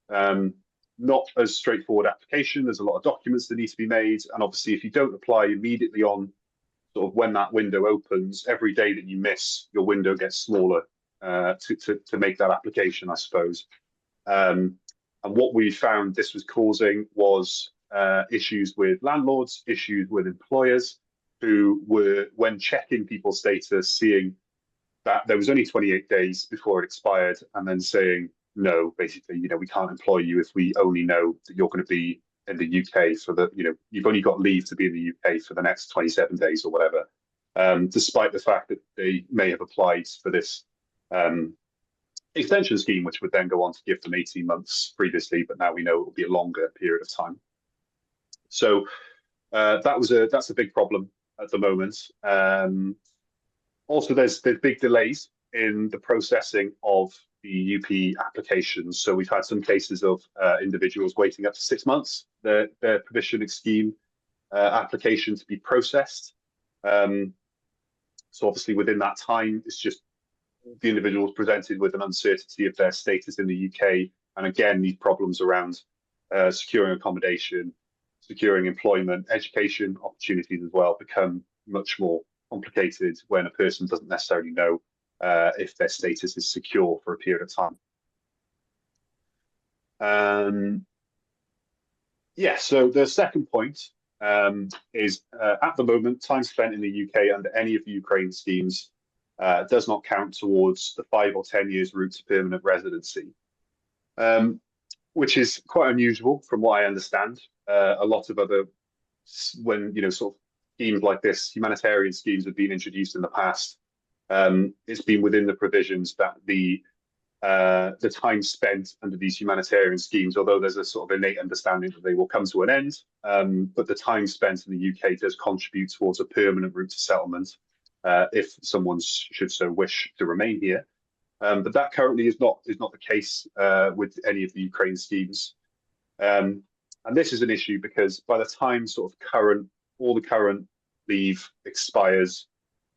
not a straightforward application. There's a lot of documents that need to be made, and obviously if you don't apply immediately on sort of when that window opens, every day that you miss, your window gets smaller to make that application, I suppose. And what we found this was causing was issues with landlords, issues with employers, who were, when checking people's status, seeing that there was only 28 days before it expired, and then saying, no, basically, we can't employ you if we only know that you're going to be in the UK for the, you've only got leave to be in the UK for the next 27 days or whatever, despite the fact that they may have applied for this extension scheme, which would then go on to give them 18 months previously, but now we know it will be a longer period of time. So that's a big problem at the moment. Also, there's big delays in the processing of the UP applications. So we've had some cases of individuals waiting up to 6 months their permission scheme application to be processed. So obviously within that time, it's just the individuals presented with an uncertainty of their status in the UK. And again, these problems around securing accommodation, securing employment, education opportunities as well become much more complicated when a person doesn't necessarily know if their status is secure for a period of time. So the second point is at the moment, time spent in the UK under any of the Ukraine schemes does not count towards the 5 or 10 years route to permanent residency, which is quite unusual from what I understand. A lot of other, when sort of schemes like this, humanitarian schemes, have been introduced in the past, it's been within the provisions that the time spent under these humanitarian schemes, although there's a sort of innate understanding that they will come to an end, but the time spent in the UK does contribute towards a permanent route to settlement if someone should so wish to remain here. But that currently is not the case with any of the Ukraine schemes. And this is an issue because by the time sort of all the current leave expires,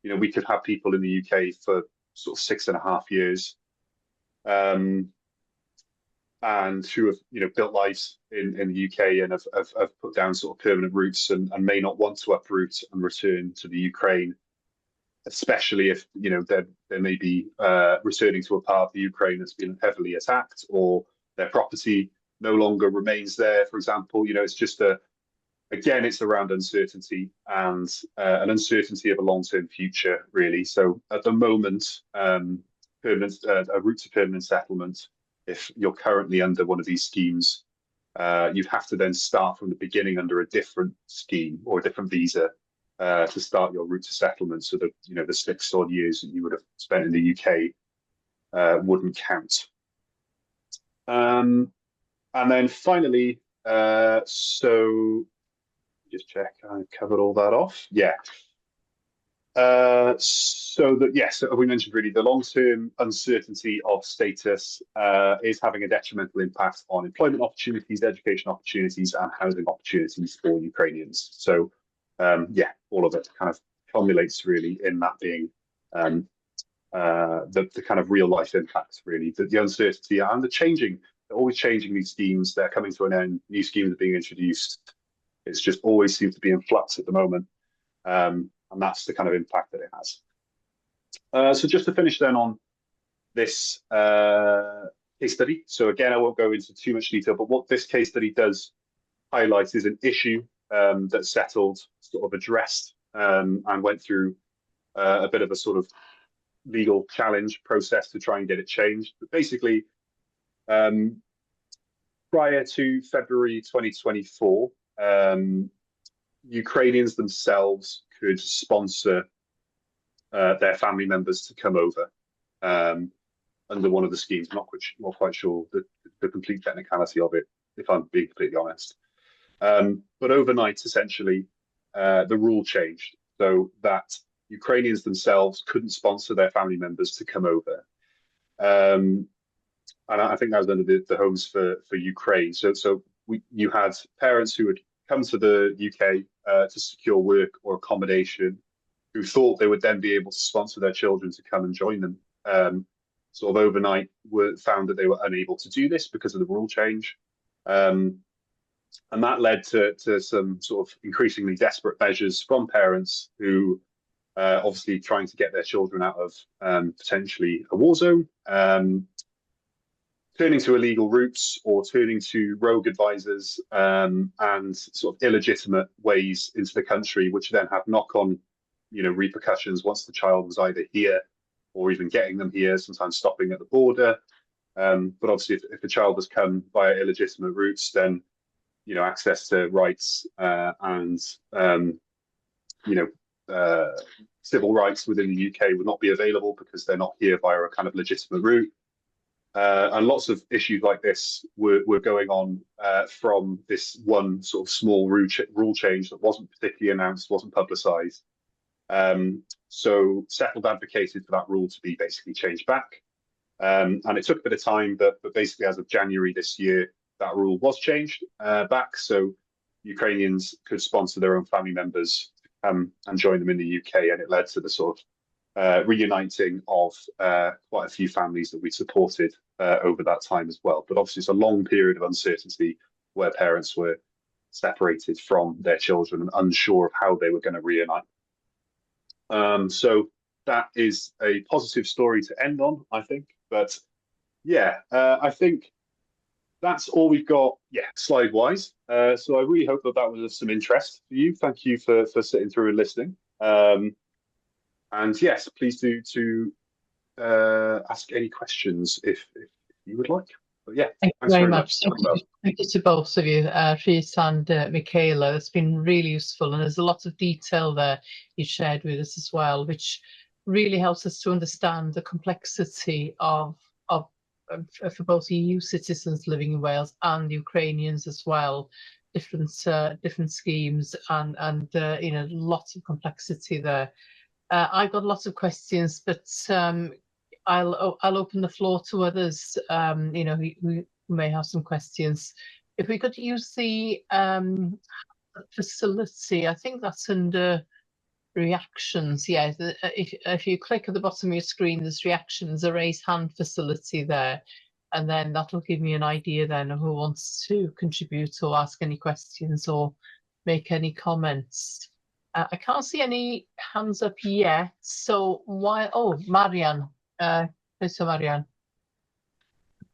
we could have people in the UK for sort of 6.5 years, and who have built lives in the UK and have put down sort of permanent roots and may not want to uproot and return to the Ukraine, especially if they may be returning to a part of the Ukraine that's been heavily attacked, or their property no longer remains there, for example. It's just again, it's around uncertainty and an uncertainty of a long-term future, really. So at the moment, a route to permanent settlement, if you're currently under one of these schemes, you'd have to then start from the beginning under a different scheme or a different visa to start your route to settlement. So that the 6 odd years that you would have spent in the UK wouldn't count. And then finally, so just check I covered all that off. Yeah. So we mentioned really the long-term uncertainty of status is having a detrimental impact on employment opportunities, education opportunities, and housing opportunities for Ukrainians. So all of it kind of culminates really in that being the kind of real life impact, really, the uncertainty and the changing they're always changing these schemes. They're coming to an end. New schemes are being introduced. It's just always seems to be in flux at the moment. And that's the kind of impact that it has. So just to finish then on this case study. So again, I won't go into too much detail, but what this case study does highlight is an issue that Settled sort of addressed and went through a bit of a sort of legal challenge process to try and get it changed. But basically, prior to February 2024, Ukrainians themselves could sponsor their family members to come over under one of the schemes. I'm not quite sure the complete technicality of it, if I'm being completely honest. But overnight, essentially, the rule changed so that Ukrainians themselves couldn't sponsor their family members to come over. And I think that was under the Homes for Ukraine. So you had parents who would come to the UK to secure work or accommodation, who thought they would then be able to sponsor their children to come and join them. Sort of overnight found that they were unable to do this because of the rule change. And that led to some sort of increasingly desperate measures from parents who obviously trying to get their children out of potentially a war zone, turning to illegal routes or turning to rogue advisors and sort of illegitimate ways into the country, which then have knock-on, repercussions once the child was either here or even getting them here, sometimes stopping at the border. But obviously, if a child has come via illegitimate routes, then access to rights and civil rights within the UK would not be available because they're not here via a kind of legitimate route. And lots of issues like this were going on from this one sort of small rule change that wasn't particularly announced, wasn't publicised. So Settled advocated for that rule to be basically changed back. And it took a bit of time, but basically as of January this year, that rule was changed back. So Ukrainians could sponsor their own family members to come and join them in the UK. And it led to the sort of reuniting of quite a few families that we supported over that time as well. But obviously it's a long period of uncertainty where parents were separated from their children and unsure of how they were going to reunite. So that is a positive story to end on, I think. But yeah, I think that's all we've got, slide-wise. So I really hope that was of some interest for you. Thank you for sitting through and listening. And yes, please do ask any questions if you would like. But yeah,
thank you very much. Thank you to both of you, Rhys and Michaela. It's been really useful, and there's a lot of detail there you shared with us as well, which really helps us to understand the complexity of for both EU citizens living in Wales and Ukrainians as well. Different schemes and lots of complexity there. I've got lots of questions, but I'll open the floor to others, who may have some questions. If we could use the facility, I think that's under reactions. Yeah, if you click at the bottom of your screen, there's reactions, a raise hand facility there, and then that'll give me an idea then of who wants to contribute or ask any questions or make any comments. I can't see any hands up yet, so Marianne. So Marianne.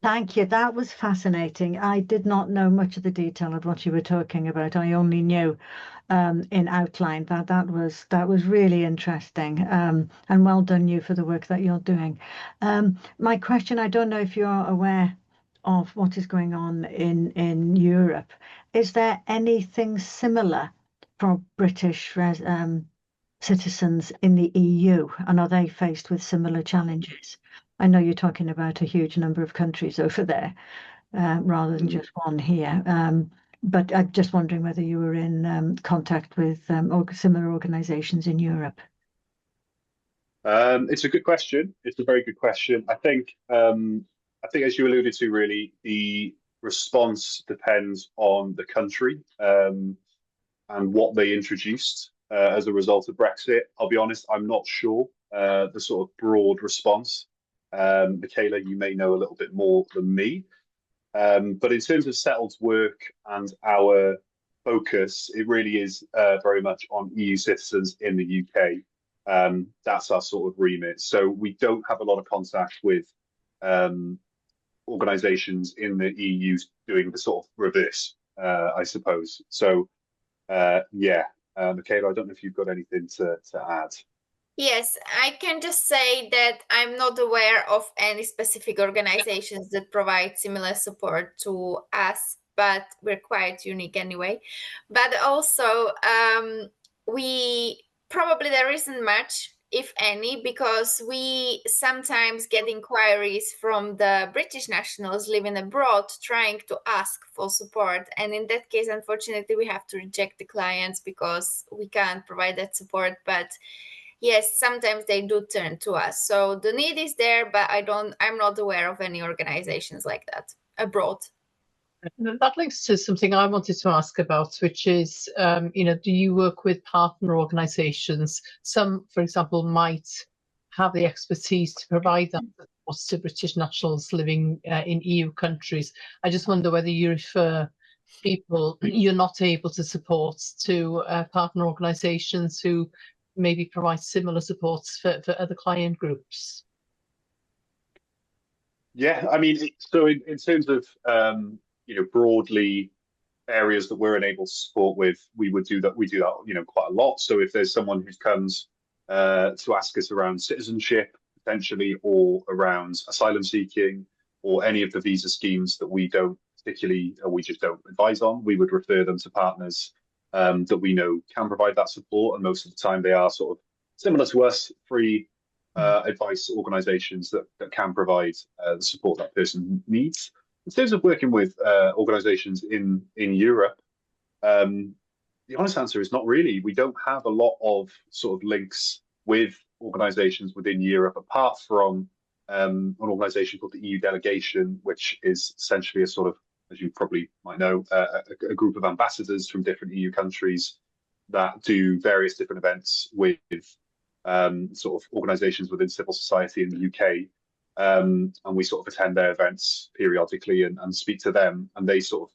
Thank you. That was fascinating. I did not know much of the detail of what you were talking about. I only knew in outline that was really interesting. And well done you for the work that you're doing. My question, I don't know if you're aware of what is going on in Europe. Is there anything similar for British citizens in the EU, and are they faced with similar challenges? I know you're talking about a huge number of countries over there rather than just one here, but I'm just wondering whether you were in contact with similar organisations in Europe.
It's a good question. It's a very good question. I think as you alluded to, really, the response depends on the country and what they introduced as a result of Brexit. I'll be honest, I'm not sure the sort of broad response. Michaela, you may know a little bit more than me. But in terms of settled work and our focus, it really is very much on EU citizens in the UK. That's our sort of remit. So we don't have a lot of contact with organisations in the EU doing the sort of reverse, I suppose. So yeah, Michaela, I don't know if you've got anything to add.
Yes, I can just say that I'm not aware of any specific organizations that provide similar support to us, but we're quite unique anyway. But also, there isn't much, if any, because we sometimes get inquiries from the British nationals living abroad trying to ask for support. And in that case, unfortunately, we have to reject the clients because we can't provide that support. But yes, sometimes they do turn to us. So the need is there, but I'm not aware of any organizations like that abroad.
That links to something I wanted to ask about, which is, do you work with partner organisations? Some, for example, might have the expertise to provide that to British nationals living in EU countries. I just wonder whether you refer people you're not able to support to partner organisations who maybe provide similar supports for other client groups.
Yeah, I mean, so in terms of broadly areas that we're unable to support with, we do that quite a lot. So if there's someone who comes to ask us around citizenship potentially, or around asylum seeking, or any of the visa schemes that we just don't advise on, we would refer them to partners that we know can provide that support. And most of the time they are sort of similar to us, free advice organizations that can provide the support that person needs. In terms of working with organizations in Europe, the honest answer is not really. We don't have a lot of sort of links with organizations within Europe, apart from an organization called the EU Delegation, which is essentially a sort of, as you probably might know, a group of ambassadors from different EU countries that do various different events with sort of organizations within civil society in the UK. And we sort of attend their events periodically and speak to them, and they sort of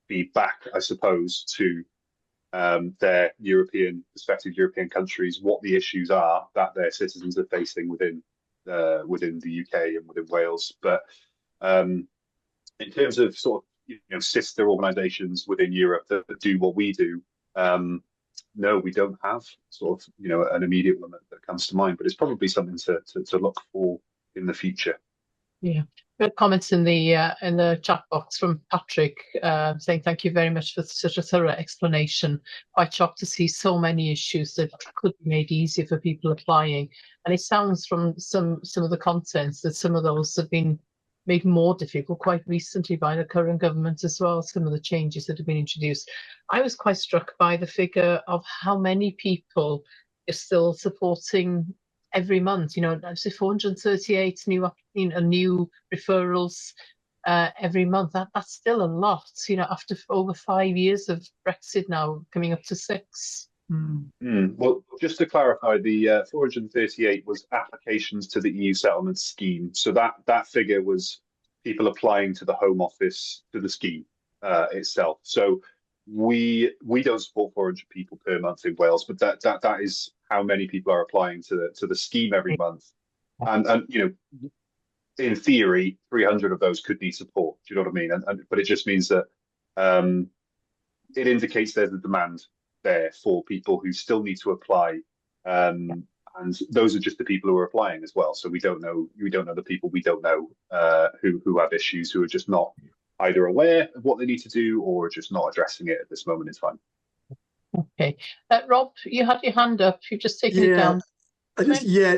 feed back, I suppose, to their respective European countries what the issues are that their citizens are facing within the UK and within Wales. But in terms of sort of sister organisations within Europe that do what we do, no, we don't have sort of an immediate one that comes to mind. But it's probably something to look for in the future.
Yeah, good comments in the chat box from Patrick saying thank you very much for such a thorough explanation. Quite shocked to see so many issues that could be made easier for people applying. And it sounds from some of the contents that some of those have been made more difficult quite recently by the current government as well, some of the changes that have been introduced. I was quite struck by the figure of how many people are still supporting every month. I'd say 438 new referrals every month. That's still a lot. After over 5 years of Brexit now, coming up to 6.
Well, just to clarify, the 438 was applications to the EU settlement scheme. So that figure was people applying to the Home Office to the scheme itself. So we don't support 400 people per month in Wales, but that is how many people are applying to the scheme every month. And in theory, 300 of those could need support. Do you know what I mean? But it just means that it indicates there's a demand there for people who still need to apply, and those are just the people who are applying as well. So we don't know the people we don't know who have issues, who are just not either aware of what they need to do or just not addressing it at this moment in time.
Okay, Rob, you had your hand up. You've just taken it down.
I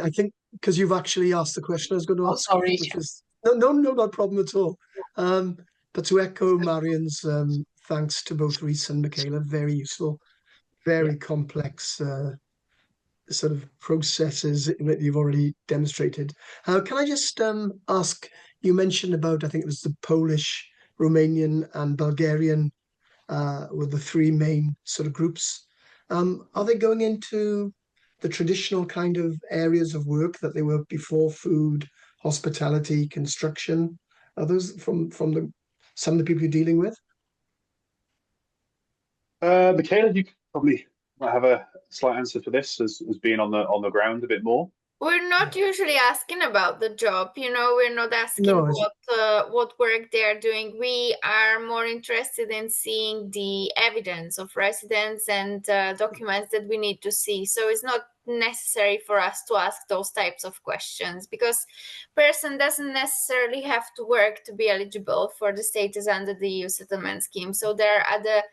think because you've actually asked the question I was going to ask.
Sorry.
Which is, no, not a problem at all. But to echo Marian's thanks to both Rhys and Michaela, very useful, very complex sort of processes that you've already demonstrated. Can I just ask, you mentioned about, I think it was the Polish, Romanian and Bulgarian were the three main sort of groups. Are they going into the traditional kind of areas of work that they were before, food, hospitality, construction? Are those from the some of the people you're dealing with?
Michaela, you probably might have a slight answer for this as being on the ground a bit more.
We're not usually asking about the job, we're not asking
No,
what work they're doing. We are more interested in seeing the evidence of residence and documents that we need to see. So it's not necessary for us to ask those types of questions, because person doesn't necessarily have to work to be eligible for the status under the EU settlement scheme. So there are other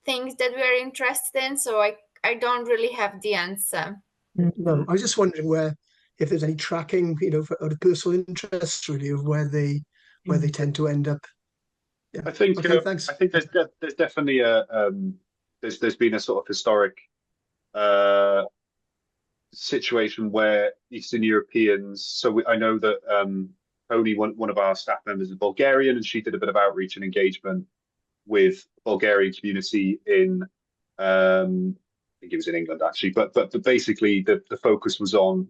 things that we are interested in. So I don't really have the answer.
No, I was just wondering if there's any tracking, out of personal interest, really, of where they tend to end up. Yeah.
I think
Okay, thanks.
I think there's definitely there's been a sort of historic situation where Eastern Europeans. So I know that Tony, one of our staff members, is Bulgarian, and she did a bit of outreach and engagement with Bulgarian community in. I think it was in England actually, but basically the focus was on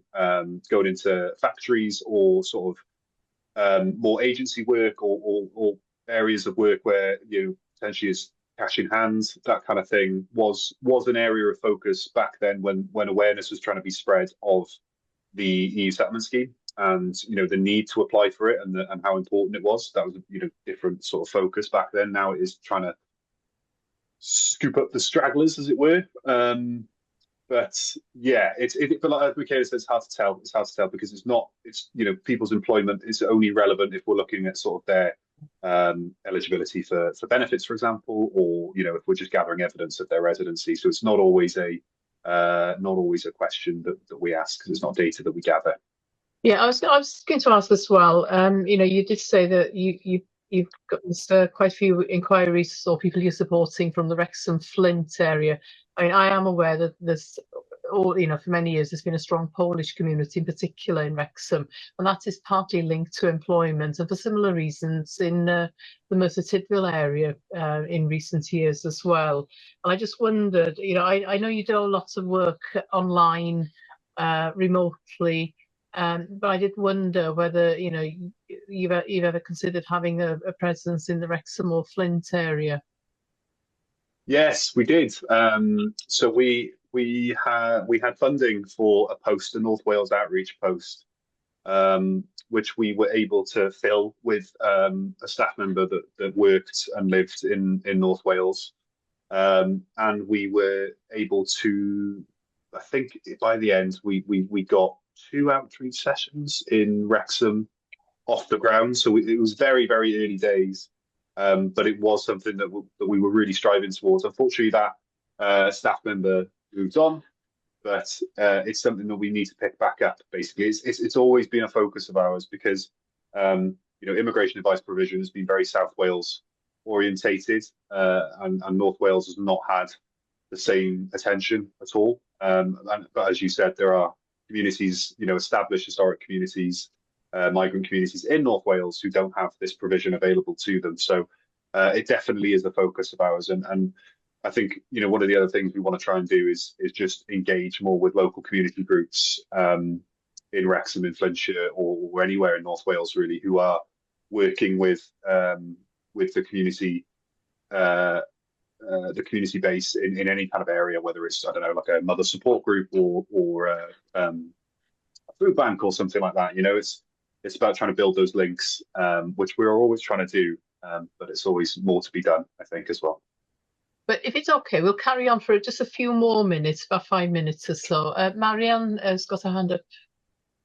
going into factories or sort of more agency work or areas of work where potentially is cash in hand, that kind of thing was an area of focus back then when awareness was trying to be spread of the EU settlement scheme and the need to apply for it and how important it was. That was different sort of focus back then. Now it is trying to scoop up the stragglers, as it were. But yeah, but like Michaela said, it's hard to tell. It's hard to tell because it's people's employment is only relevant if we're looking at sort of their eligibility for benefits, for example, or if we're just gathering evidence of their residency. So it's not always a question that we ask because it's not data that we gather.
Yeah, I was going to ask as well. You did say that you've got quite a few inquiries or people you're supporting from the Wrexham Flint area. I mean, I am aware that there's, for many years, there's been a strong Polish community, in particular in Wrexham, and that is partly linked to employment and for similar reasons in the Merthyr Tydfil area in recent years as well. And I just wondered, I know you do lots of work online, remotely. But I did wonder whether you've ever considered having a presence in the Wrexham or Flint area.
Yes, we did. So we had funding for a North Wales outreach post, which we were able to fill with a staff member that worked and lived in North Wales, and we were able to. I think by the end we got 2 outreach sessions in Wrexham off the ground. So it was very, very early days, but it was something that we were really striving towards. Unfortunately, that staff member moved on, but it's something that we need to pick back up. Basically, it's always been a focus of ours because immigration advice provision has been very South Wales orientated, and North Wales has not had the same attention at all. But as you said, there are communities, established historic communities, migrant communities in North Wales who don't have this provision available to them. So it definitely is the focus of ours. And I think, one of the other things we want to try and do is just engage more with local community groups in Wrexham, in Flintshire, or anywhere in North Wales, really, who are working with the community base in any kind of area, whether it's, I don't know, like a mother support group or a food bank or something like that. It's about trying to build those links, which we're always trying to do, but it's always more to be done, I think, as well.
But if it's okay, we'll carry on for just a few more minutes, about 5 minutes or so. Marianne has got her hand up.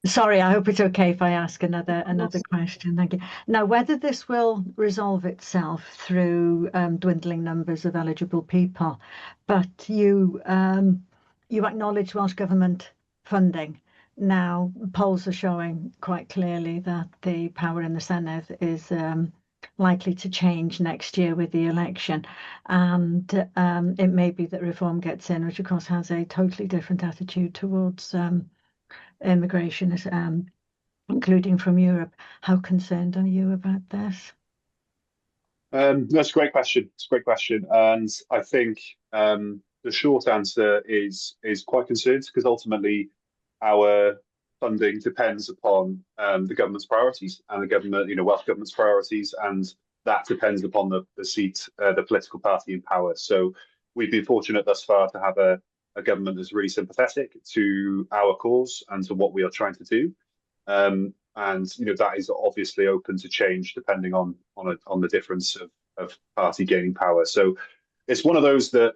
Sorry, I hope it's okay if I ask another question. Thank you. Now, whether this will resolve itself through dwindling numbers of eligible people, but you acknowledge Welsh Government funding. Now, polls are showing quite clearly that the power in the Senedd is likely to change next year with the election, and it may be that Reform gets in, which of course has a totally different attitude towards immigration, including from Europe. How concerned are you about this?
That's a great question. It's a great question, and I think the short answer is quite concerned because ultimately our funding depends upon the government's priorities and the government, Welsh Government's priorities and that depends upon the seat, the political party in power. So we've been fortunate thus far to have a government that's really sympathetic to our cause and to what we are trying to do. And that is obviously open to change depending on the difference of party gaining power. So it's one of those that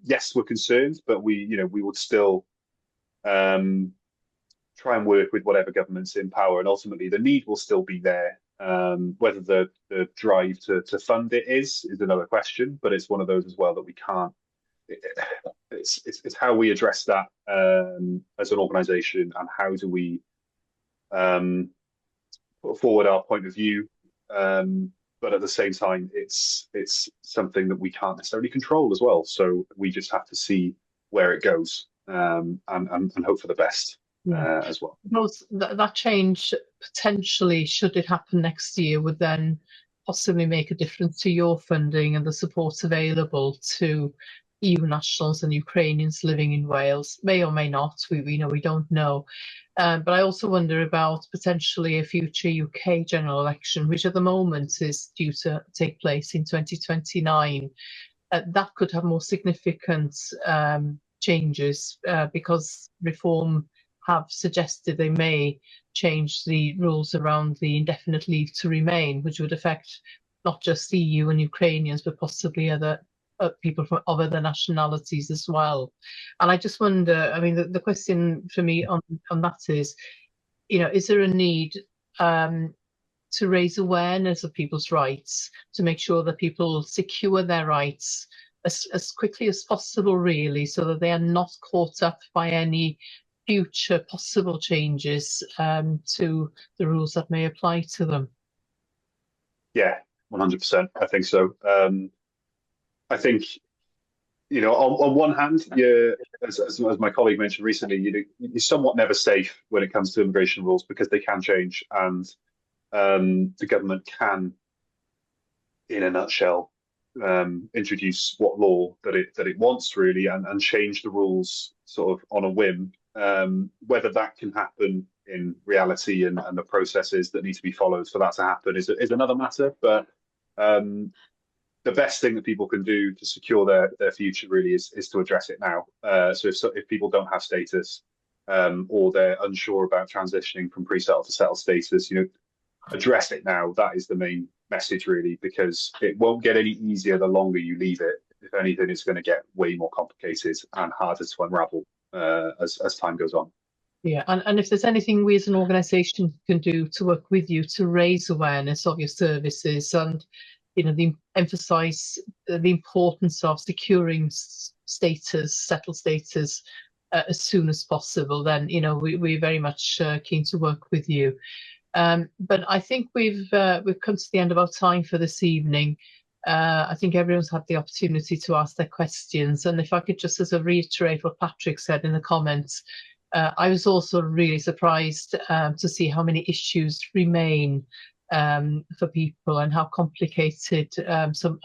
yes, we're concerned, but we would still try and work with whatever government's in power, and ultimately the need will still be there. Whether the drive to fund it is another question, but it's one of those as well that we can't. It's how we address that as an organisation, and how do we put forward our point of view. But at the same time, it's something that we can't necessarily control as well. So we just have to see where it goes and hope for the best as well.
That change potentially, should it happen next year, would then possibly make a difference to your funding and the support available to EU nationals and Ukrainians living in Wales. May or may not. We don't know. But I also wonder about potentially a future UK general election, which at the moment is due to take place in 2029. That could have more significant changes because Reform have suggested they may change the rules around the indefinite leave to remain, which would affect not just EU and Ukrainians, but possibly other people of other nationalities as well. And I just wonder, I mean, the question for me on that is, is there a need to raise awareness of people's rights, to make sure that people secure their rights as quickly as possible, really, so that they are not caught up by any future possible changes to the rules that may apply to them?
Yeah, 100%. I think so. I think, on one hand, as my colleague mentioned recently, you're somewhat never safe when it comes to immigration rules because they can change, and the government can, in a nutshell, introduce what law that it wants really, and change the rules sort of on a whim. Whether that can happen in reality and the processes that need to be followed for that to happen is another matter. But the best thing that people can do to secure their future really is to address it now. So if people don't have status or they're unsure about transitioning from pre-settled to settled status, address it now. That is the main message really, because it won't get any easier the longer you leave it. If anything, it's going to get way more complicated and harder to unravel as time goes on.
Yeah, and if there's anything we as an organisation can do to work with you to raise awareness of your services and emphasise the importance of securing settled status as soon as possible, then we're very much keen to work with you. But I think we've come to the end of our time for this evening. I think everyone's had the opportunity to ask their questions, and if I could just reiterate what Patrick said in the comments, I was also really surprised to see how many issues remain for people and how complicated some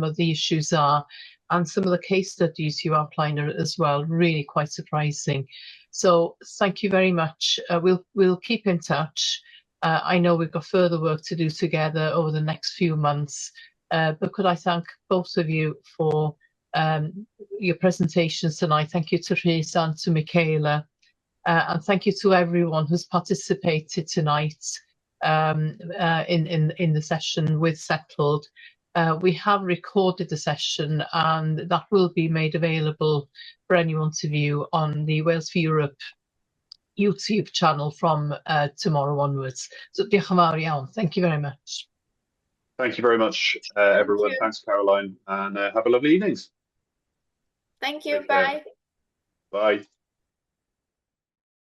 of the issues are, and some of the case studies you outlined are as well really quite surprising. So thank you very much. We'll keep in touch. I know we've got further work to do together over the next few months, but could I thank both of you for your presentations tonight. Thank you to Rhys and to Michaela, and thank you to everyone who's participated tonight in the session with Settled. We have recorded the session, and that will be made available for anyone to view on the Wales for Europe YouTube channel from tomorrow onwards. So diolch yn fawr iawn. Thank you very much.
Thank you very much, everyone. Thanks, Caroline, and have a lovely evening.
Thank you. Bye.
Bye.